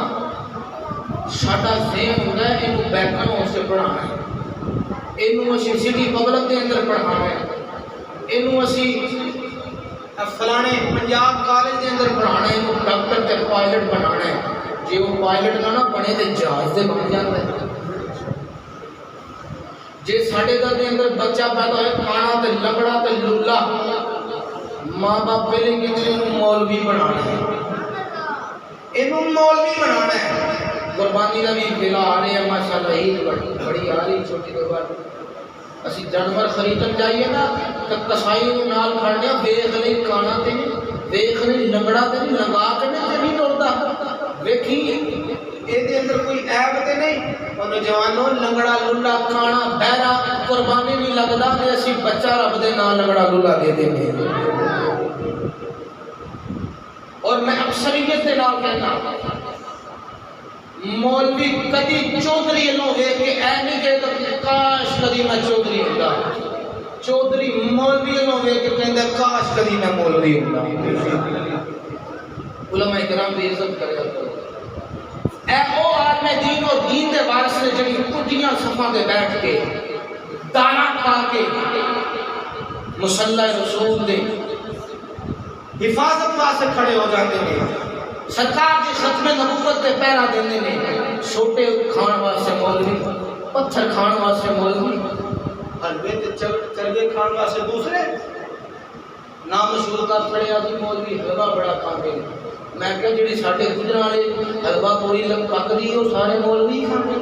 ساڑھا ذہن ہوتا ہے انہوں بیکنوں سے پڑھانا ہے انہوں اسی سٹی پبلک دے اندر پڑھانا ہے انہوں اسی فلانے پنجاب کالج دے اندر پڑھانا ہے انہوں ڈاکٹر تے پائلٹ بنانا ہے جی وہ پائلٹ نہ بنے تے جہاز دے بن جاتا ہے جی ساڑھے گھر دے اندر بچہ پیدا ہے کانا تے لگڑا تے لولا ماں باپ پہلے کہتے ہیں مولوی بنانا ہے انہوں مولوی بنانا ہے قربانی کا بھی بلا آ رہے ہیں ماشاءاللہ عید بڑی آ رہی چھوٹی دو بار اسی جانور خریدن جائیے نا تو کسائی کو نال کھڑنے ویکھ نہیں کانا تے نہیں ویکھ نہیں لنگڑا تے نہیں لگا کے نہیں ٹرتا ویکھی یہ دے اندر کوئی عیب تے نہیں اور نوجوانوں لنگڑا لولا کانا بہرا قربانی نہیں لگدا تے اسی بچہ رب دے نال لنگڑا لولا دے دیندے اور میں اکثریت دے نال کہنا مولوی کدی چودھری لو ہے کہ اے نہیں کہ کاش کدی میں چودھری ہوندا چودھری مولوی لو ہے کہ کہندا کاش کدی میں مولوی ہوندا علماء کرام دی عزت کریا کرو اے او عالم دین اور دین دے وارث نے جڑی کٹیاں صفوں دے بیٹھ کے دانا کھا کے مصلی رسول دے حفاظت واسطے کھڑے ہو جاتے ہیں، سرکار جی ختم نبوت تے پہرا دیندے نے، چھوٹے کھان واسطے مولوی، پتھر کھان واسطے مولوی، حلوے تے چرگے کھان واسطے دوسرے، نام مشہور کا کھڑے آدمی مولوی حلوہ بڑا کھاندے نے۔ میں کہا جڑی ساڈے گجراں والے حلوہ پوری لگ پکدی او سارے مولوی کھاندے۔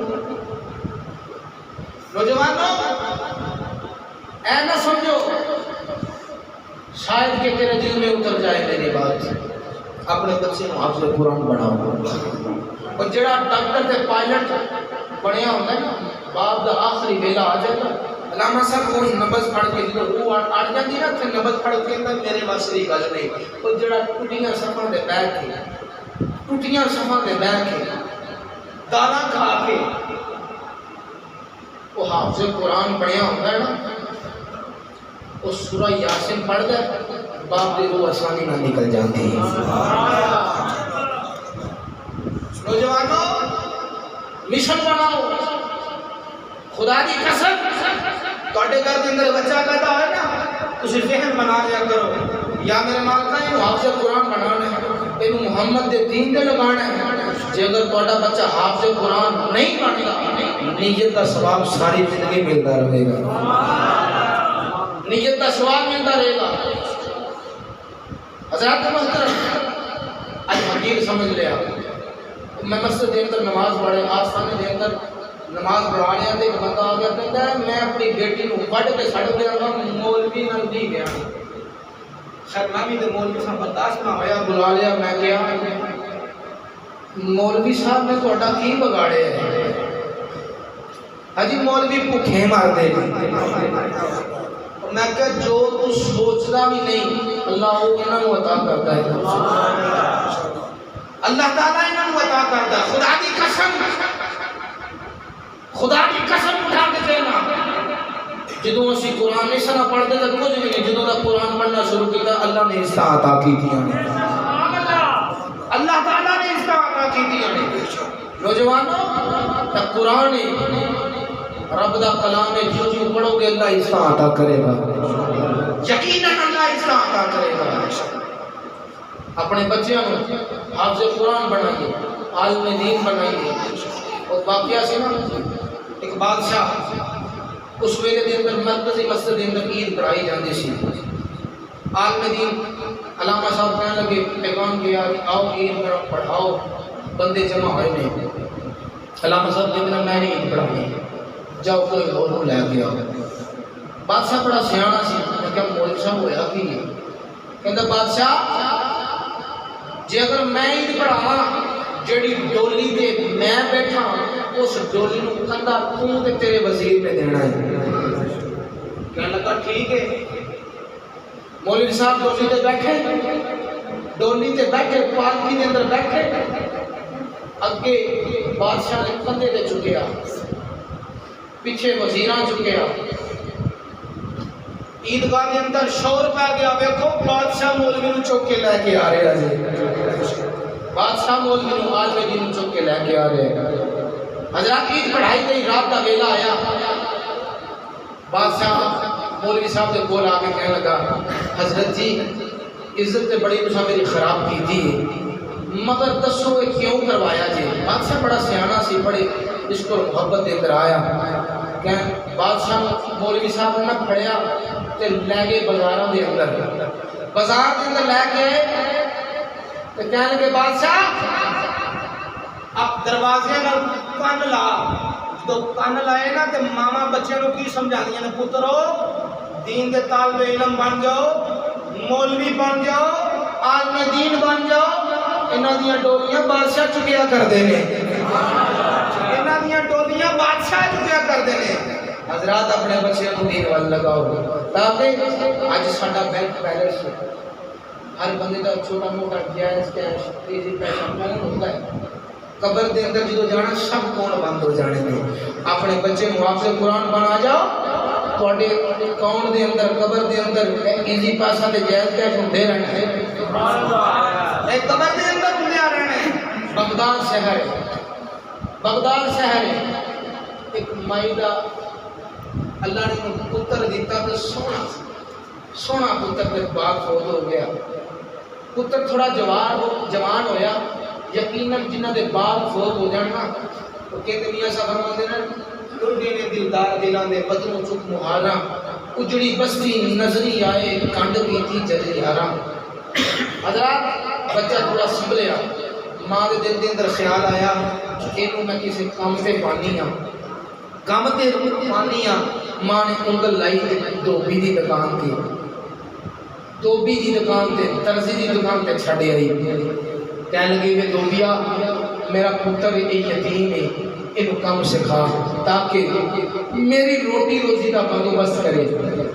نوجوانوں اے نہ سمجھو شاید کہ تیرے دل میں اتر جائے میری بات، اپنے بچے کو حافظ قرآن بناؤ۔ اور جڑا ڈاکٹر تے پائلٹ بنیا ہوتا ہے نا، باپ دا آخری ویلا آ جاتا، علامہ صاحب کو نماز پڑھ کے وہ اڑ جاتی نا تے نماز پڑھ کے میرے واسطے دی گل نہیں۔ اور جڑا ٹوٹیاں صفاں دے بیٹھ کے ٹوٹیاں صفاں دے بیٹھ کے دانا کھا کے وہ حافظ قرآن بنیا ہوتا ہے نا، وہ سورہ یاسین پڑھ دے باپ دی روح آسانی نہ نکل جاتی ہے۔ نوجوانوں مشن بناؤ، خدا دی قسم تواڈے گھر دے اندر بچہ پیدا ہوئے نا، تسی ذہن بنا لیا کرو یا میرے مالکا اینو حافظ قرآن بنانا ہے، اینو محمد دے دین تے لگانا ہے۔ جے اگر تواڈا بچہ حافظ قرآن نہیں بن گا، نیت دا ثواب ساری زندگی ملتا رہے گا، نیت دا ثواب ملتا رہے گا۔ حضرات محترم آج حقیق سمجھ لیا، میں مسجد دے اندر نماز پڑھے، آستانے دے اندر نماز پڑھانے آتے ایک بندہ آ گیا کہتا ہے میں اپنی بیٹی کو وڈ کے سڑ گیا گا، مولوی نال نہیں گیا۔ خیر میں بھی تو مولوی صاحب برداشت نہ ہویا، بلا لیا، میں کیا مولوی صاحب نے تہاڈا کی بگاڑے ہے؟ ہجی مولوی بھوکے مار دے گی۔ میں کہا جو تو سوچنا بھی نہیں اللہ وہ انہاں نوں عطا کرتا ہے، اللہ تعالیٰ انہاں نوں عطا کرتا ہے۔ خدا دی قسم، خدا کی قسم اٹھا کے دینا، جدوں اسی قرآن نہیں سنا پڑھتے تو کچھ بھی نہیں، جدوں دا قرآن پڑھنا شروع کیا اللہ نے اس طرح عطا کی دیا، اللہ تعالیٰ نے اس طرح عطا کی دیا۔ نوجوانوں قرآن رب دا کلام ہے، جو جو پڑھو گے اللہ اس طرح عطا کرے گا، یقیناً اللہ اس طرح عطا کرے گا۔ اپنے بچیاں کو حافظ قرآن بنائیے، عالم دین بنائیے۔ اور واقعہ سے نا ایک بادشاہ اس ویلے دے اندر مرکزی مسجد دے اندر عید پڑھائی جاندی سی، عالم دین علامہ صاحب کہنے لگے پیغام کیا کہ آؤ عید پڑھاؤ، بندے جمع ہوئے نہیں۔ علامہ صاحب نے کہا میں نے عید پڑھانی، جاؤ کوئی اور لے کے آؤ۔ بادشاہ بڑا سیاںا سی، میں کہا مولوی صاحب ہویا کی ہے؟ کہندا بادشاہ جے اگر میں عید پڑھاواں جڑی ڈولی تے میں بیٹھا اس ڈولی نو کندھا تو تے تیرے وزیر میں دینا ہے۔ کہنے لگا ٹھیک ہے۔ مولوی صاحب ڈولی تے بیٹھے، ڈولی تے بیٹھے، پالکی دے اندر بیٹھے، اگے بادشاہ نے کندھے تے چکیا، پیچھے وزیراں چکیا، عیدگاہ کے اندر شور پہ گیا، دیکھو بادشاہ مولوی نو چوک کے لے کے آ رہے ہیں، بادشاہ مولوی نو عالم دین چوک کے لے کے آ رہے ہیں۔ حضرات عید پڑھائی گئی، رات کا ویلا آیا، بادشاہ مولوی صاحب کے کول آ کے کہنے لگا حضرت جی عزت تے بڑی تساں میری خراب کی تھی، مگر دسو یہ کیوں کروایا جی؟ بادشاہ بڑا سیاںا سی، بڑے اس کو محبت دے اندر آیا، کہ بادشاہ مولوی صاحب نے پھڑیا تے لے گئے بازاراں دے اندر، بازار دے اندر لے کے تے کہنے لگے بادشاہ اب دروازے نال کن لا، تو کن لائے نا تے ماما بچے نو کی سمجھا دیا نے پترو دین دے طالب علم بن جاؤ، مولوی بن جاؤ، عالم دین بن جاؤ، انہاں دیاں ڈولیاں بادشاہ چکیا کردے نے، انہاں دیاں ڈولیاں بادشاہ چکیا کردے نے۔ حضرات اپنے بچیاں کو دین وال لگاؤ، تاکہ اج ساڈا بینک بیلنس ہر بندے کا چھوٹا موٹا جائز کیش ایزی پیسہ بیلنس ہوتا ہے، قبر دے اندر جدو جانا سب کون بند ہو جانے میں، اپنے بچے حافظ قرآن بنا جاؤ، تواڈے اکاؤنٹ دے اندر قبر دے اندر ایزی پیسہ تے جائز کیش ہوندے رہنے، ایک قبر دے اندر ہوندے رہنے۔ بغداد شہر ہے، بغداد شہر ہے، ایک مائی دا اللہ نے انہوں پتر دیتا تو سونا سونا پتر کے بعد فوت ہو گیا. پتر تھوڑا جوان ہویا, یقیناً جنہ دے بعد فوت ہو جانا تو کہتے میاں صاحب فرماتے ہیں ٹرڈے نے دلدار دلاں دے بدلوں چک مہاراں اجڑی بستی نظری آئے کنڈ پیتی جدی یاراں. حضرات بچہ تھوڑا سنبھلیا, ماں دے دل دے اندر خیال آیا اینوں میں کسی کام تے پانی ہاں, کام تے پانی ہاں. ماں نے انگل لائی دھوبی دی دکان تے, دھوبی دی دکان تے ترزی دی دکان تے چھڈ آئی. کہنے لگی وے دھوبیا میرا پتر یتیم ہے, اینوں کام سکھا تاکہ میری روٹی روزی کا بندوبست کرے.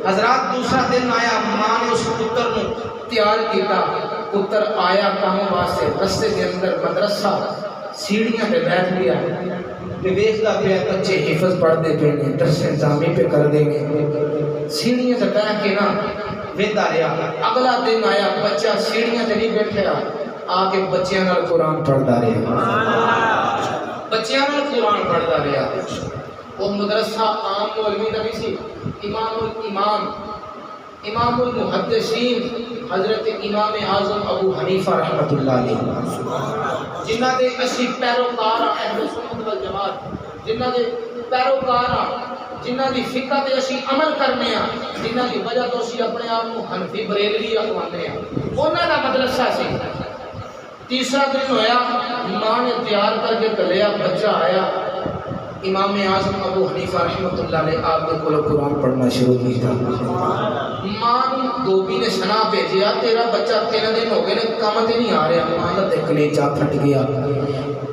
حضرات دوسرا دن آیا, ماں نے اس پتر کو تیار کیتا. پتر آیا کام واسطے, رستے کے اندر مدرسہ سیڑھیاں پہ بیٹھ گیا. ویکھدا پیا بچے حفظ پڑھتے پے نے, درس نظامی پہ کر دیں گے. سیڑھیاں سے بیٹھ کے نا ویندا رہیا. اگلا دن آیا, بچہ سیڑھیاں تے نہیں بیٹھیا, آ کے بچیاں نال قرآن پڑھدا رہیا, بچیاں نال قرآن پڑھدا رہیا. وہ مدرسہ عام مولوی دا نہیں سی, امام المحدثین حضرت امام اعظم ابو حنیفہ رحمۃ اللہ علیہ, جنہ دے اسی پیروکار اہل سنت والجماعت, جنہ دے پیروکار جنہ دی فقہ تے اسی عمل کرنے ہیں, جنہ دی وجہ تو اسی اپنے آپ کو حنفی بریلوی اخوانے ہیں, انہاں دا مدرسہ سی. تیسرا دن ہویا, ماں نے تیار کر کے کلیا, بچہ آیا. امام اعظم ابو حنیفہ رحمۃ اللہ علیہ آپ نے کول قرآن پڑھنا شروع کیا. ماں دھوبی نے سنا بھیجیا تیرا بچہ 3 دن ہو گئے نے کام تے نہیں آ رہا. ماں دا تے کلیجہ پھٹ گیا.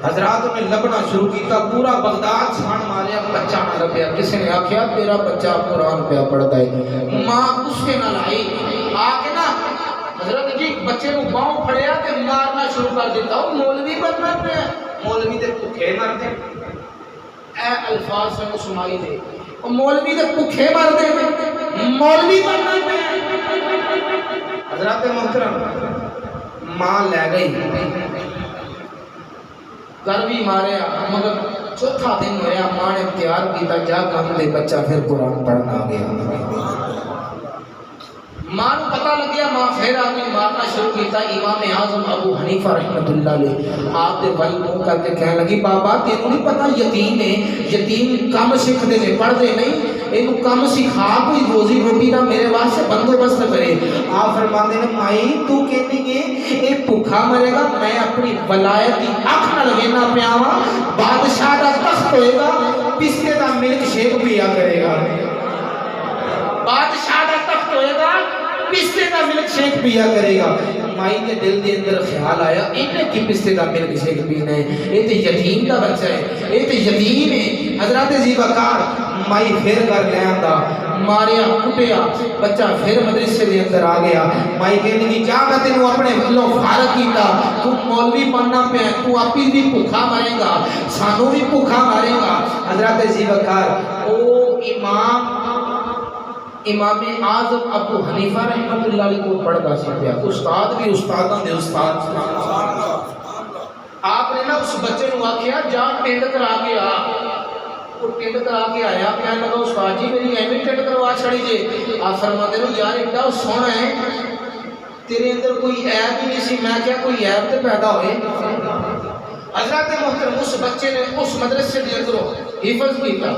حضرات نے لبنا شروع کیتا, پورا بغداد چھان ماریا, بچہ نہ لبیا. کسی نے آخیا تیرا بچہ قرآن پہ پڑھتا ہے. ماں اس کے نال آئی, آ کے نا حضرت جی بچے کو باؤں پھڑیا تے مارنا شروع کر دیتا. وہ مولوی بننا پہ, مولوی تے بھوکے مرتے. اے الفاظ سے سنائی دے, مولوی دے بھوکے مر دے, مولوی بننا پہ. حضرات محترم ماں لے گئی, گھر بھی ماریا, مگر چوتھا دن ہویا ماں نے تیار کیتا جا کام دے بچہ پھر قرآن پڑھنا گیا. ماں کو پتہ لگ گیا, ماں پھر آ کے مارنا شروع کیتا. امام اعظم ابو حنیفہ رحمۃ اللہ علیہ آپ دے بل منہ کر کے کہنے لگی بابا تینوں نہیں پتہ یتیم ہے, یتیم کم سکھتے نے پڑھتے نہیں, اینوں کم سکھا کوئی روزی روٹی دا میرے واسطے بندوبست کرے. آپ فرماندے نے مائی تو کہندی ہے اے بھوکا مرے گا, میں اپنی ولایت دی اکھ نال وینا پیا وا, بادشاہ دا تخت ہوئے گا, پستے دا ملک شیک پیا کرے گا. بادشاہ دا تخت ہوئے گا, پستے دا ملک شیک پیا کرے گا. مائی کے دل دے اندر خیال آیا انہیں کی پستے دا ملک شیک پینا ہے, یہ تو یتیم دا بچہ ہے, یہ تو یتیم ہے. حضرات زیبکار مائی پھر کر لے آندا, ماریا کٹیا, بچہ پھر مدرسے دے اندر آ گیا. مائی کہنے کی جا میں تینوں اپنے ولوں فارغ کیتا, تو مولوی بننا پہ, تو اپی بھی بھوکا مرے گا, سانو بھی بھوکا مارے گا. حضرات زیبکار او امام اعظم ابو حنیفہ رحمۃ اللہ علیہ کو پڑھتا سی پیا, استاد بھی استاداں دے استاد. آپ نے نا اس بچے کو آخیا جا ٹینڈ کرا کے آ. وہ ٹینڈ کرا کے آیا, کہنے لگا استاد جی میری ایویں ٹینڈ کروا چھڑی جے. آپ فرماتے ہو یار ایڈا سونا ہے, تیرے اندر کوئی عیب ہی نہیں سی. میں کیا کوئی عیب تے پیدا ہوئے. حضرات محترم اس بچے نے اس مدرسے کے اندر حفظ کیتا,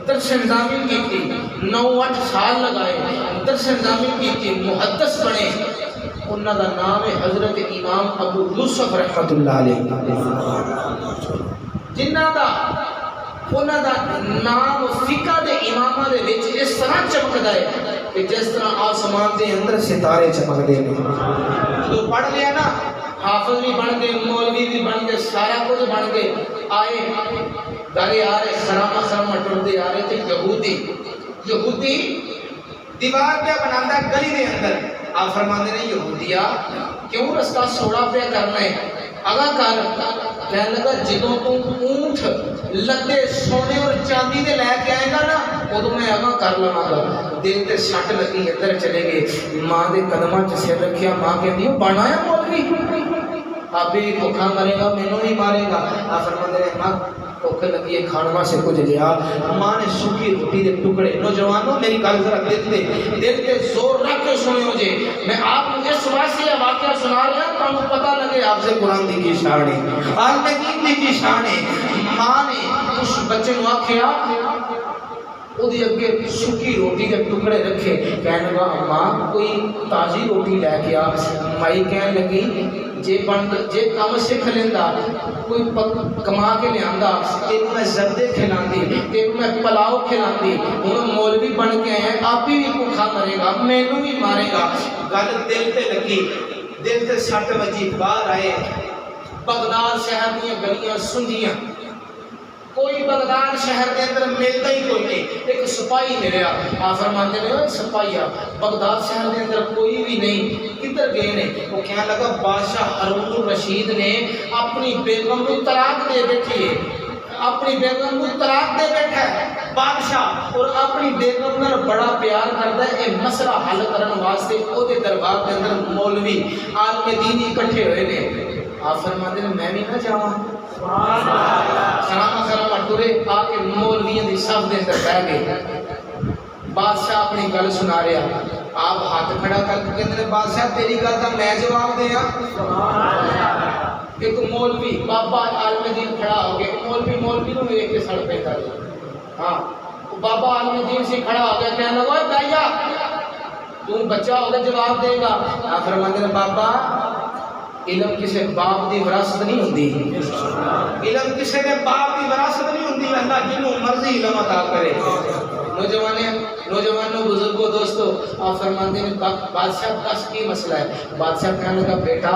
درس نظامی کی, 9-8 سال لگائے, درس نظامی کی, محدث بنے. انہاں دا نام ہے حضرت امام ابو یوسف رحمۃ اللہ علیہ, جنہاں دا نام فقہ دے امامہ دے وچ اس طرح چمکدا ہے کہ جس طرح آسمان دے اندر ستارے چمکدے نے. جو پڑھ لیا نا حافظ بھی بن گئے, مولوی بھی بن گئے, سارا کچھ بن گئے. آئے گھرے آ رہے خرامہ ٹرتے آ رہے تھے. یہودی دیوار پہ بناتا گلی دے اندر. آپ فرماتے ہیں یہودیا کیوں رستہ سوڑا پہ کرنا ہے, اگا کر. کہنے لگا جدوں تو اونٹ لدے سونے اور چاندی دے لے کے آئے گا نا, ادو میں اگا کر لواں گا. دل تے سٹ لگی, ادھر چلے گئے, ماں دے قدماں چ سر رکھیا. ماں کہندی بنا ہے مولوی, آپ بھی بھوکا مرے گا, مینوں بھی مارے گا. آپ فرماتے ہیں ماں بھوک لگی ہے کھانے واسطے کچھ لیا ماں نے سوکھی روٹی دے ٹکڑے نوجوانوں میری گل ذرا دل تے زور رکھ کے سنو جے میں آپ کو اس واسطے یہ واقعہ سنا رہا ہوں تانوں پتہ لگے آپ سے قرآن دی کی شان ہے عالم دین دی کی شان ہے ماں نے اس بچے کو آکھیا اودی اگے سوکھی روٹی دے ٹکڑے رکھے کہنے لگا ماں کوئی تازی روٹی لے کے آ مائی کہنے لگی جے کام سکھ لیندا کوئی کما کے لیاندا تینوں میں زردے کھلاندی تینوں میں پلاؤ کھلاندی ہن مولوی بن کے آئے آپ بھی بھوکا مرے گا مینوں بھی مارے گا گل دل تے لگی دل تے سٹ وجی باہر آئے بغداد شہر دیاں گلیاں سنجیاں کوئی بغداد شہر کے اندر ملتا ہی کوئی نہیں ایک سپاہی ملیا آپ فرماتے ہیں سپاہی بغداد شہر کے اندر کوئی بھی نہیں کدھر گئے نے وہ کہنے لگا بادشاہ ہارون الرشید نے اپنی بیگم کو طلاق دے بیٹھی ہے اپنی بیگم کو طلاق دے بیٹھا ہے بادشاہ اور اپنی بیگم نے بڑا پیار کرتا ہے یہ مسئلہ حل کرنے واسطے وہ دربار کے اندر مولوی عالم دین اکٹھے ہوئے نے آپ فرماتے ہیں میں بھی نہ جاواں خرامہ خرامہ ٹرے آ کے مولویاں دی صف دے اندر بیٹھ گئے بادشاہ اپنی گل سنا رہا آپ ہاتھ کھڑا کر کے کہتے ہیں بادشاہ تیری گل کا میں جواب دیا ایک مولوی بابا عالم دین کھڑا ہو گیا مولوی نو ایک کے سڑ پہ کر ہاں بابا عالم دین سے کھڑا ہو گیا کہنے لگا بھائیا تو بچہ ہوگا جواب دے گا آپ فرماتے ہیں بابا علم کسی باپ دی وراثت نہیں ہوندی علم کسی کے باپ دی وراثت نہیں ہوندی اللہ جنوں مرضی علم عطا کرے نوجوانوں بزرگوں دوستو آپ فرماتے ہیں بادشاہ دس کی مسئلہ ہے بادشاہ کہنے لگا بیٹا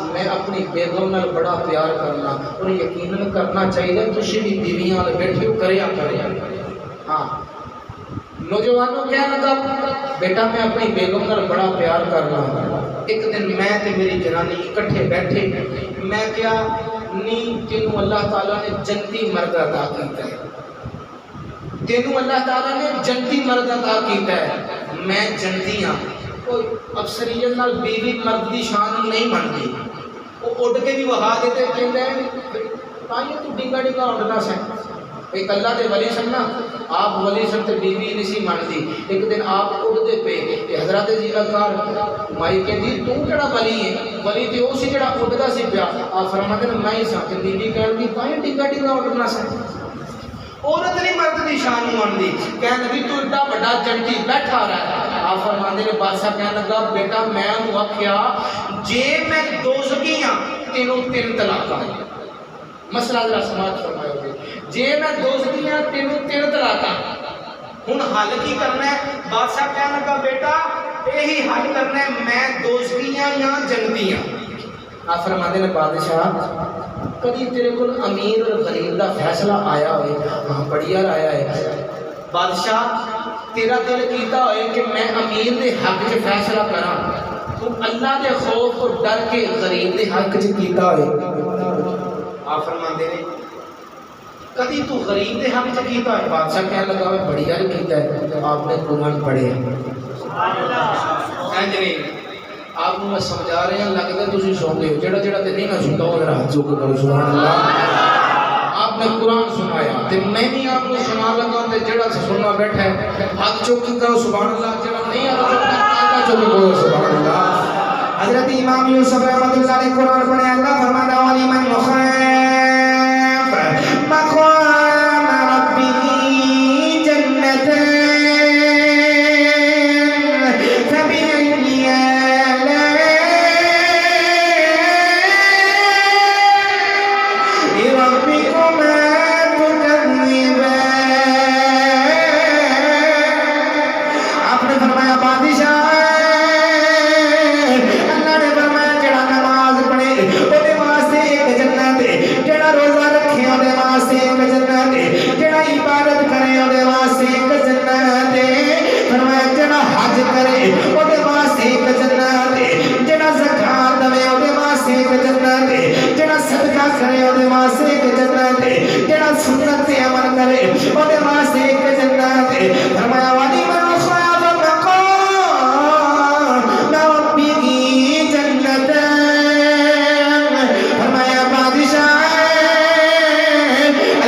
میں اپنی بیگم نال بڑا پیار کرنا اور یقیناً کرنا چاہیے تسی بھی بیویاں نال بیٹھے کریا ہاں نوجوانوں کہنے لگا بیٹا میں اپنی بیگم نال بڑا پیار کرنا ایک دن میں تے میری جنانی اکٹھے بیٹھے میں کیا نہیں تینوں اللہ تعالیٰ نے جنتی مرد عطا کیتا ہے تینوں اللہ تعالیٰ نے جنتی مرد عطا کیتا ہے میں جنتی ہاں کوئی اکثریت نال بیوی مرد دی شان نہیں بنتی وہ اٹھ کے بھی وہا دیتے کہتے ہیں تائیں تو ڈنگا ڈنگا اٹھنا سے ایک اللہ دے ولی سن نا آپ ولی سن تے بیوی نہیں سی مانتی ایک دن آپ اٹھتے پے کہ حضرت جی اکار مائی کہندی تو کیڑا ولی ہے ولی تے او سی جڑا اٹھدا سی پیا آپ فرماتے ہیں میں ہی سا تے بیوی کہندی تائیں ڈنگا ڈنگا اٹھنا سے عورت نہیں مرد دی شان مانتی کہندی تو ایڈا بڑا جنتی بیٹھا رہا ہے آپ فرماتے ہیں بادشاہ کہنے لگا بیٹا میں انہوں آکھیا جے میں دوزخی ہاں تینوں تین طلاقاں مسئلہ ذرا سماعت فرمائے ہوگی جے میں دوزخی ہاں تینوں تین طلاقاں ہن حل کی کرنا ہے بادشاہ کہنے لگا بیٹا یہی حل کرنا ہے میں دوزخی ہاں یا جنتی ہاں آپ فرماتے ہیں بادشاہ کبھی تیرے کو امیر اور غریب کا فیصلہ آیا ہوئے ہاں بڑھیا آیا ہے بادشاہ تیرا دل کیتا ہوئے کہ میں امیر دے حق چ فیصلہ کراں تو اللہ دے خوف اور ڈر کے غریب دے حق چ کیتا ہوئے آپ فرماتے ہیں کبھی تو غریب دے حق چ کیتا ہوئے بادشاہ کہنے لگا میں بڑھیا کیتا ہے آپ نے قرآن پڑھے آپ کو میں سمجھا رہے ہیں لگتا ہے تسی سن گئے ہو جڑا جڑا تے نہیں نہ سنتا ہو ذرا ہاتھ چوک کرو سبحان اللہ آپ نے قرآن سنایا تے میں بھی آپ کو سنا لگا تے جڑا سننا بیٹھا ہے ہاتھ چوک کرو سبحان اللہ جڑا نہیں ہاتھ چوک کرو سبحان اللہ حضرت امام یوسف رحمۃ اللہ علیہ قرآن پڑھے اللہ فرماتا علی من مخاف مقام ربی جنت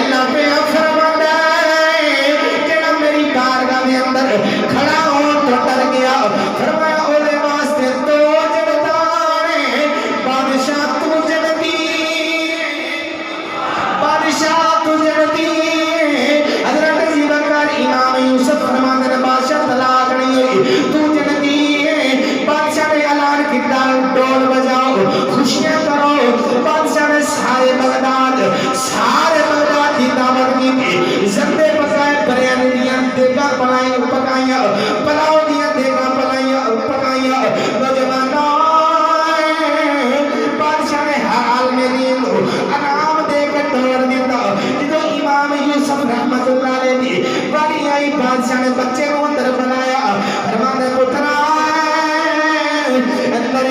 اللہ پلاؤ دیا دیگا پکائیا نوجوانوں بادشاہ نے حال میں دین انعام دے کے توڑ دیتا جدو امام یوسف رحمت اللہ علیہ دی بڑی آئی بادشاہ نے بچے کو اندر بنایا فرمانے پترا اندر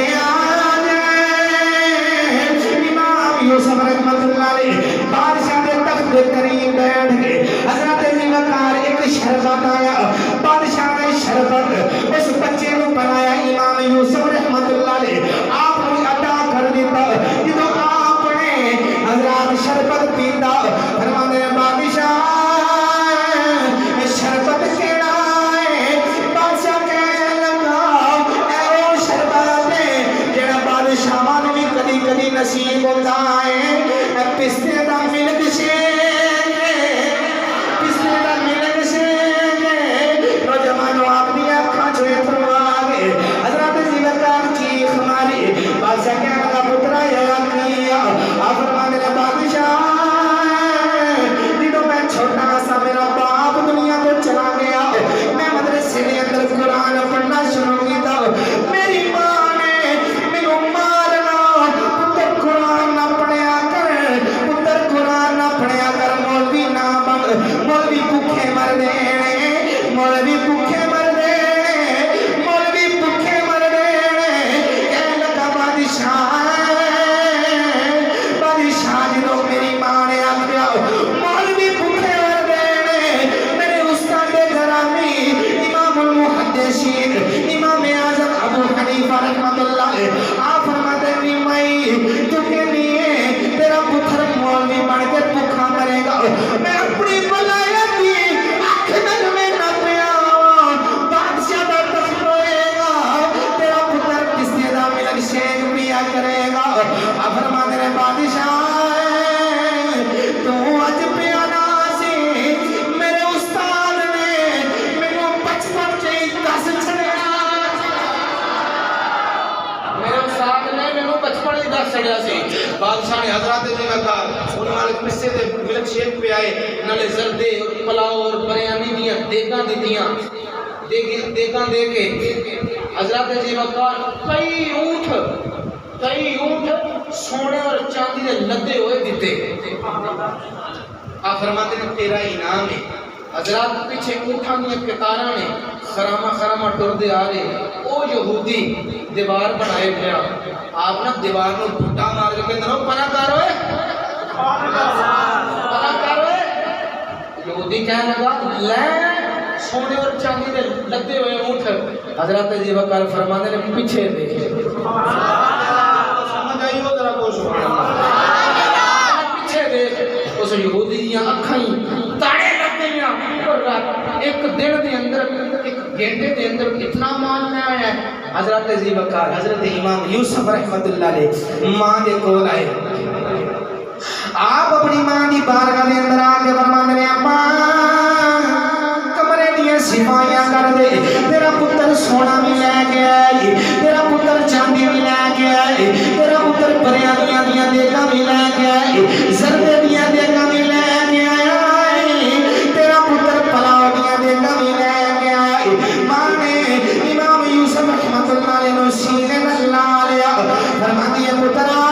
یوسف رحمت اللہ علیہ بادشاہ دے تخت دے قریب بیٹھ گئے حضرت زیوکار ایک شربت آیا بادشاہ نے شربت اس بچے کو بنایا امام یوسف رحمت اللہ علیہ آپ نے عطا کر دیتا جدو آپ نے حضرات شربت پیتا فرمانے بادشاہ شربت کیڑا ہے بادشاہ کہنے لگا اے او شربت ہے جڑا بادشاہ مان بھی کدی کدی نصیب ہوتا ہے پستے دا ملک شیک پستے دا ملک شیک نوجوانوں آپ نے اکھاں چھوئے فرما گئے حضرت زیوکار چیخ ماری بادشاہ کہنے لگا پترا یا کیا آپ فرمانے لگا بادشاہ جدو میں چھوٹا سا میرا باپ دنیا کو چلا گیا میں مدرسے کے اندر قرآن پڑھنا شروع کیا میری ماں نے مینوں مارنا پتر قرآن نہ پڑھیا کر پتر قرآن نہ پڑھیا کر مولوی نہ بن مولوی بھوکے مر دینے مولوی بھوکے مر دینے مولوی بھوکے مر دینے کہنے لگا بادشاہ جدو میری ماں نے آخیا مولوی بھوکے مر دینے میرے استاد گرامی امام المحدثین امام اعظم ابو حنیفہ رحمۃ اللہ علیہ آپ فرماتے ہیں میں تو کے لیے تیرا پتر مولوی بن کے بھوکا مرے گا میں اپنی ولایت کی آنکھ میں نہ پیا بادشاہ دا تخت ہوئے گا تیرا پتر کسی دا ملک شیک پیا کرے گا آپ فرماتے ہیں بادشاہ تو اج پیا نہ سی میرے استاد نے مینوں بچپن چ دس چھڑیا میرے استاد نے مینوں بچپن ہی دس چھڑیا سی بادشاہ نے حضرات زیوکار ان والے قصے دے ملک شیک پہ آئے نالے زردے اور پلاؤ اور بریانی دیاں دیگاں دیتیاں دیگاں دے کے حضرات زیوکار کئی اونٹ سونے اور چاندی دے لدے ہوئے دیتے آپ فرماتے ہیں تیرا انعام ہے حضرات پیچھے اونٹاں دیا کتاراں نے خرامہ ٹردے آ رہے او یہودی دیوار بنائے پیا آپ نا دیوار نو گھٹا مار کے کہندے نو پناہ کر ہوئے یہودی کہنے لگا لے سونے اور چاندی دے لدے ہوئے اونٹ حضرت زیوکار فرماتے ہیں پیچھے دیکھے سمجھ آئی ہو ذرا کو پیچھے دیکھ اس یہودی دیاں اکھاں تاڑے لگ گئیاں اور ایک دن دے اندر ایک گھنٹے دے اندر اتنا مال میں آیا ہے حضرت زیوکار حضرت امام یوسف رحمت اللہ علیہ ماں دے کول آئے آپ اپنی ماں دی بارگاہ دے اندر آ کے فرماندے ہیں ماں کمرے دیاں صفائیاں کر دے تیرا پتر سونا بھی لے کے آئی تیرا پتر چاندی بھی لے کے آئی تیرا پتر بریانیاں دیاں دیگاں بھی لے کے آئی زردے دیاں دیگاں بھی لے کے آئی تیرا پتر پلاؤ دیاں دیگاں بھی لے کے آئی ماں نے امام یوسف رحمت اللہ علیہ نو سینے میں لا لیا فرماتی ہے پترا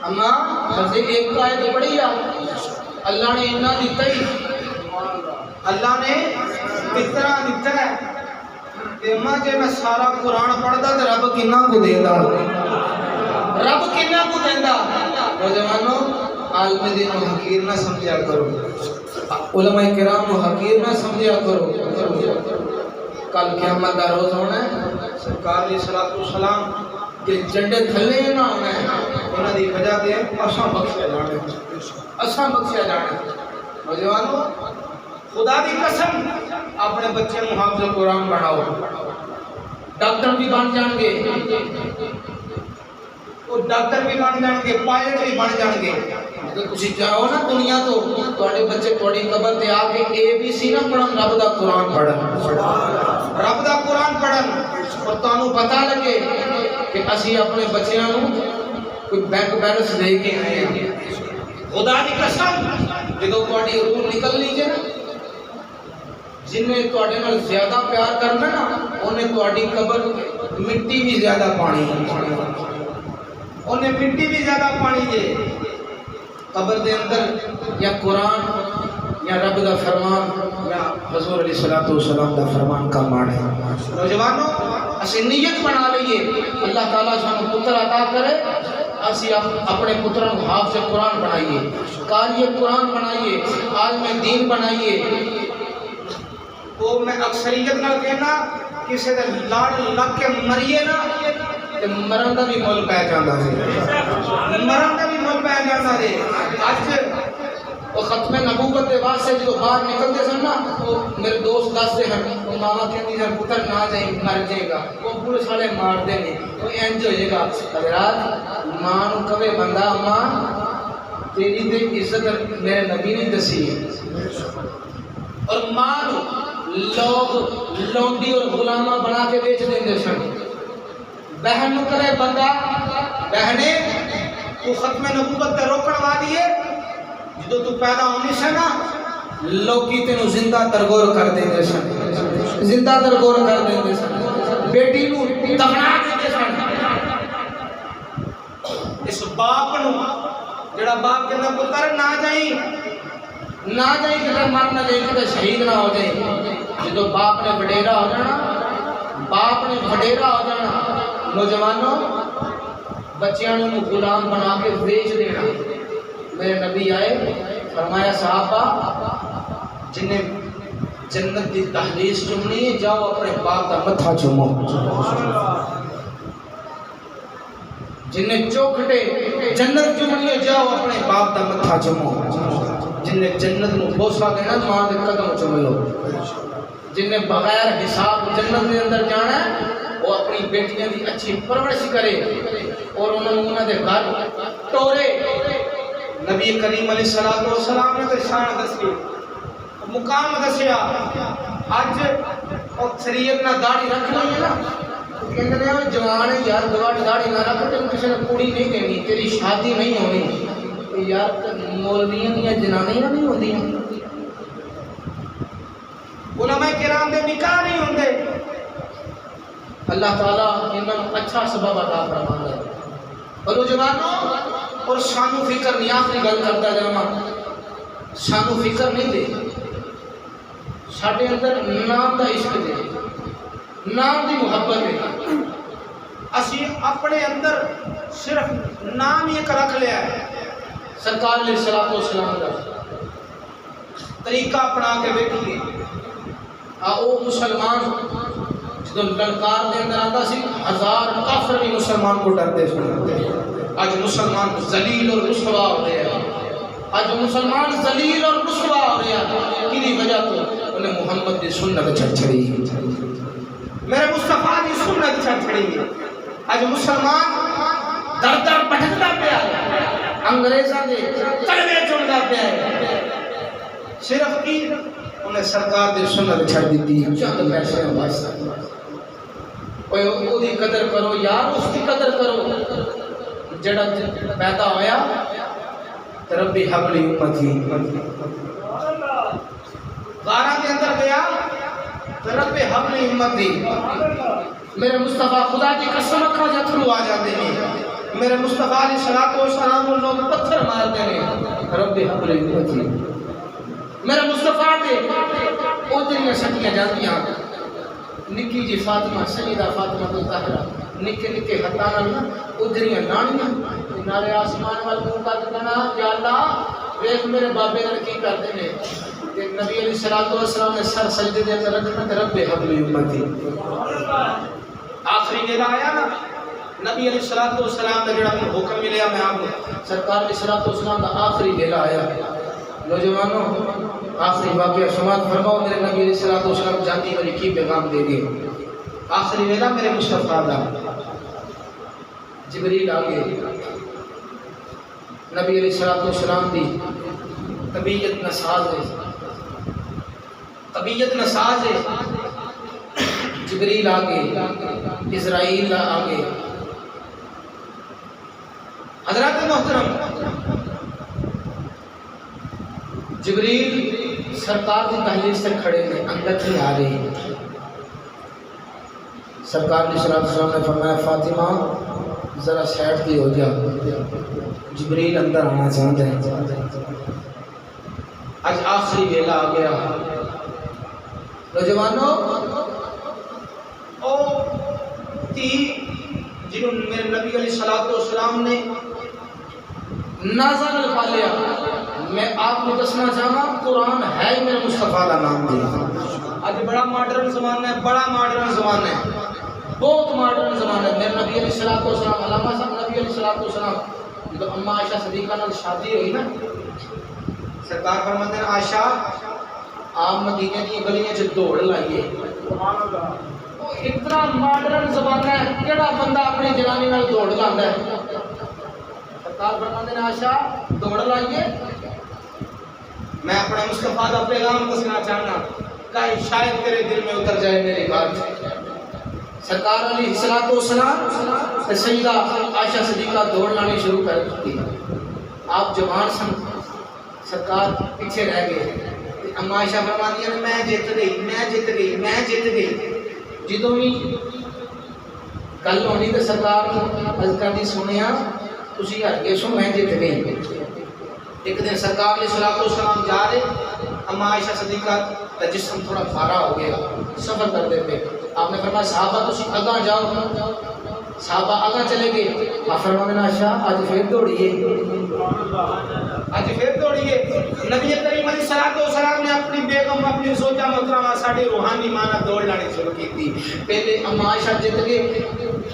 اما بس ایک آیت پڑھی آ اللہ نے اتنا دیتا ہی اللہ نے اتنا دیتا ہے کہ اما جے میں سارا قرآن پڑھدا تے رب کنا کو دیندا رب کنا کو دیندا نوجوانوں عالم دین کو حقیر نہ سمجھا کرو علماء کرام کو حقیر نہ سمجھا کرو کل قیامت کا روز ہونا ہے سرکار علیہ الصلوۃ والسلام کے جنڈے تھلے نہ ہونا ہے انہاں دی وجہ تے اساں بخشے جانے اساں بخشے جانے نوجوانوں خدا دی قسم اپنے بچے کو حافظ قرآن پڑھاؤ ڈاکٹر بھی بن جان گے وہ ڈاکٹر بھی بن جان گے پائلٹ بھی بن جان گے تو تسی جاؤ نا دنیا تو تواڈے بچے تواڈی قبر تے آ کے اے بی سی نہ پڑھن رب دا قرآن پڑھن رب دا قرآن پڑھن اور تانوں پتہ لگے کہ اسی اپنے بچیاں نوں کوئی بینک بیلنس دے کے آئے ہیں خدا دی قسم جدوں تواڈی روح نکل لیجے نا جن نے تواڈے نال زیادہ پیار کرنا نا انہیں تواڈی قبر مٹی بھی زیادہ پانی انہیں مٹی بھی زیادہ پانی دے قبر دے اندر یا قرآن یا رب دا فرمان یا حضور علیہ الصلوۃ والسلام دا فرمان کا مان ہے نوجوانوں اسی نیت بنا لئیے اللہ تعالیٰ سانو پتر عطا کرے اسی اپنے پتروں کو حافظ قرآن بنائیے قاری قرآن بنائیے عالم دین بنائیے تو میں اکثریت نال کہنا کسی دے لاڑ لگ کے مریے نا تے مرن دا بھی مول پے جاندا ہے مرن دا بھی مول پے جاندا ہے اج وہ ختم نبوت دے واسطے جو باہر نکلتے سن نا وہ میرے دوست دستے ہیں وہ ماما کہندی ہے پتر نہ جائیں مر جائے گا وہ پولیس والے مار دیں گے وہ انج ہوئے گا حضرات ماں نو کہے بندہ ماں تیری تے عزت میرے نبی نے دسی ہے اور ماں نو لوگ لونڈی اور غلامہ بنا کے بیچ دیں سن بہن نو کرے بندہ بہنے تو ختم نبوت تے روکن والی ہے جدو تو پیدا ہونی سے نا لوکی تینو زندہ ترگور کر دیں دے سن زندہ ترگور کر دیں دے سن بیٹی نو دفنا دیں دے سن اس باپ نو جڑا باپ کہنا پتر نہ جائیں کہ مر نہ جائیں کہ شہید نہ ہو جائیں جدو باپ نے وڈیرا ہو جانا باپ نے وڈیرا ہو جانا نوجوانوں بچیاں نو غلام بنا کے بیچ دینا میرے نبی آئے فرمایا صحابہ جنہیں جنت دی دہلیز چومنی ہے جاؤ اپنے باپ کا متھا چومو جنہیں چوکھٹے جنت چومنی ہے جاؤ اپنے باپ کا متھا چومو جنہیں جنت نو بوسا دینا ماں دے قدم چوم لو جنہیں بغیر حساب جنت دے اندر جانا ہے وہ اپنی بیٹیاں دی اچھی پرورش کرے اور انہوں نے گھر ٹورے نبی کریم علیہ الصلوۃ والسلام نے تو شان دسی مقام دسیا اج اکثریت نہ داڑھی رکھ لئی ہے نا کہندے نے جوان ہے یار داڑھی نہ رکھ تے کسی نے کڑی نہیں دینی تیری شادی نہیں ہونی یار مولویاں یا جنانیاں نہیں ہوندیاں علماء کرام دے نکاح نہیں ہوندے اللہ تعالیٰ انہاں اچھا سبب عطا فرماندا ہے اور نوجوانوں اور سانو فکر نہیں آخری گل کرتا جاواں سانو فکر نہیں دے ساڈے اندر نام دا عشق دے نام دی محبت ہے اسی اپنے اندر صرف نام ہی ایک رکھ لیا ہے سرکار علیہ الصلوۃ والسلام دا طریقہ اپنا کے بیٹھیے او مسلمان جدو للکار دے اندر آتا سی ہزار کافر بھی مسلمان کو ڈرتے سن آج مسلمان ذلیل اور رسوا ہو رہے ہیں آج مسلمان ذلیل اور رسوا ہو رہے ہیں کدی وجہ تو انہیں محمد دی سنت چھڑ چھڑی میرے مصطفیٰ دی سنت چھڑ چھڑی آج مسلمان در در بھٹکتا پیا انگریزاں دے کلمے چڑھدا پیا صرف کی انہیں سرکار دی سنت چھڑ دیتی چند پیسے واسطے او دی قدر کرو یار اس کی قدر کرو جڑا پیدا ہویا ربی حبلی امتی غارہ کے اندر گیا ربی حبلی امتی میرے مصطفیٰ خدا کی قسم رکھا جتھرو آ جاتے ہیں میرے مصطفیٰ علیہ الصلوۃ والسلام کو لوگ پتھر مارتے ہیں رب حب لی امتی میرے مصطفیٰ دے ادھریاں سٹیاں جاندیاں نکی جی فاطمہ سیدہ فاطمہ الطاہرہ نکے نکے ہتھاں نال ادھریاں لانیاں نالے آسمان وال منہ کر کہنا یا اللہ ویکھ میرے بابے نال کی کردے نے تے نبی علیہ الصلوۃ والسلام نے سر سجدے دے اندر رکھنا رب حب لی امتی آخری ویلا آیا نا نبی علیہ الصلوۃ والسلام نے جڑا حکم ملیا میں آپ کو سرکار علیہ الصلوۃ والسلام دا آخری ویلا آیا نوجوانوں آخری واقعہ سماعت فرماؤ میرے نبی علیہ الصلوۃ والسلام جاتی والی کی پیغام دے دیے آخری ویلا میرے مصطفیٰ دا جبریل آگے نبی علیہ الصلوۃ والسلام دی طبیعت نساز ہے جبریل آگے اسرائیل آگے حضرات محترم جبریل سرکار کی دہلیز سے کھڑے ہیں اندر نہیں آ رہی سرکار علیہ السلام نے فرمایا فاطمہ ذرا سیٹ کی ہو جا جبریل اندر آنا چاہتے ہیں آج آخری ویلا آ گیا نوجوانوں او تی جنہوں میرے نبی علیہ الصلوۃ والسلام نے نازل پالیا میں آپ کو دسنا چاہوں قرآن ہے ہی میرے مصطفیٰ کا نام دیا آج بڑا ماڈرن زمانہ ہے بہت ماڈرن زمانہ ہے میرے نبی علیہ الصلوۃ والسلام علامہ صاحب نبی علیہ الصلوۃ والسلام جب اماں عائشہ صدیقہ نال شادی ہوئی نا سرکار فرماتے ہیں عائشہ آپ مدینے کی گلیاں چ دوڑ لائیے اتنا ماڈرن زمانہ ہے کیڑا بندہ اپنی جنانی نال دوڑ لاندا ہے سرکار فرماتے ہیں عائشہ دوڑ لائیے میں اپنے مصطفیٰ کا پیغام دسنا چاہنا کہ شاید تیرے دل میں اتر جائے میری بات سرکار علیہ الصلوۃ والسلام سیدہ عائشہ صدیقہ دوڑ لانی شروع کر دی آپ جوان سن سرکار پیچھے رہ گئے اما عائشہ فرماتی ہیں میں جت گئی جدوں بھی گل ہونی تو سرکار اذکار دی سنیا تسی ہر گئے سو میں جت گئی ایک دن سرکار علیہ الصلوۃ والسلام جا رہے اما عائشہ صدیقہ کا جسم تھوڑا بھارا ہو گیا سفر کرتے پہ آپ نے فرمایا صحابہ تسی اگاں جاؤ صحابہ آگاں چلے گئے آپ فرماتے ہیں عائشہ آج پھر دوڑیے نبی کریم علیہ الصلوۃ والسلام نے اپنی بیگم اپنی زوجہ محترمہ ساڈی روحانی ماں نال دوڑ لانے شروع کی تھی پہلے اما عائشہ جت گئے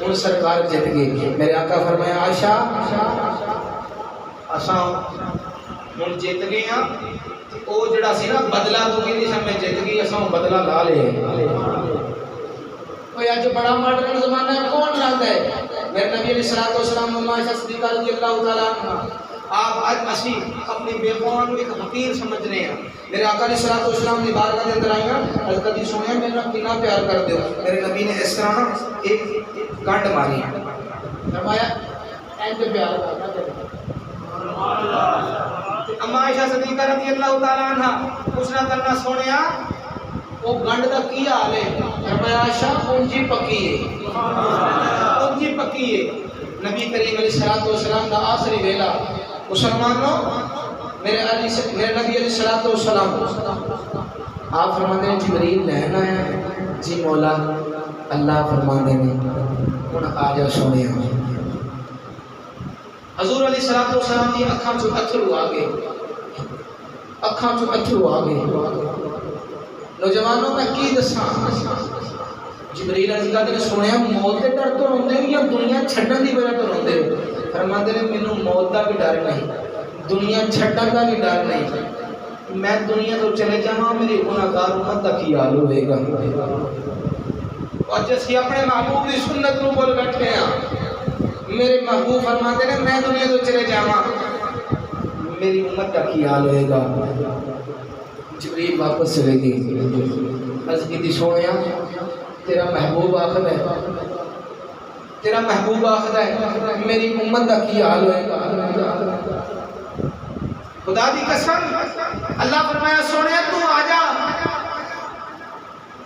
ہن سرکار جت گئے میرے آقا فرمایا عائشہ اساں ہن جت گئے ہاں او جڑا سی نا بدلہ تو کہندی سی میں جت گئی اساں بدلہ لا لے کوئی آج بڑا ماڈرن زمانہ ہے کون لاتا ہے میرے نبی علیہ الصلوۃ والسلام اماں عائشہ صدیقہ رضی اللہ تعالیٰ عنہ آپ آج اسی اپنی بیگماں کو ایک حقیر سمجھ رہے ہیں میرے آقا علیہ الصلوۃ والسلام کی بارگاہ کے اندر آئیاں حضرت دی سنیا میرے نبی کتنا پیار کر دو میرے نبی نے اس طرح ایک گنڈ ماری فرمایا اینتے پیار کرنا اماں عائشہ صدیقہ رضی اللہ تعالیٰ عنہ پوچھنا کرنا سونیا وہ گنڈ دا کی حال ہے فرمایا عائشہ اونجی پکی ہے نبی کریم علیہ الصلوۃ والسلام کا آخری ویلا مسلمانوں میرے نبی علیہ الصلوۃ والسلام آپ فرماتے ہیں جبریل لینا ہے جی مولا اللہ فرماتے ہیں ہن آ جا سونے حضور علیہ الصلوۃ والسلام کی اکھاں چوں اتھرو آ گئے نوجوانوں میں کی دساں جبریل علیہ السلام نے سنیا موت کے ڈر تو روندے ہو یا دنیا چھڈن دی وجہ تو روندے ہو فرماتے ہیں مینوں موت دا بھی ڈر نہیں دنیا چھڈن دا بھی ڈر نہیں میں دنیا تو چلے جاواں میری گناہگار امت دا کی حال ہوئے گا اور جس اپنے محبوب کی سنت نو بول بیٹھے ہیں میرے محبوب فرماتے ہیں میں دنیا تو چلے جاواں میری امت کا کی حال ہوئے گا جبریل واپس چلے گی عرض کی تھی سونیا تیرا محبوب آخر ہے میری امت کا کی حال ہوئے گا خدا دی قسم اللہ فرمایا سونیا تو آ جا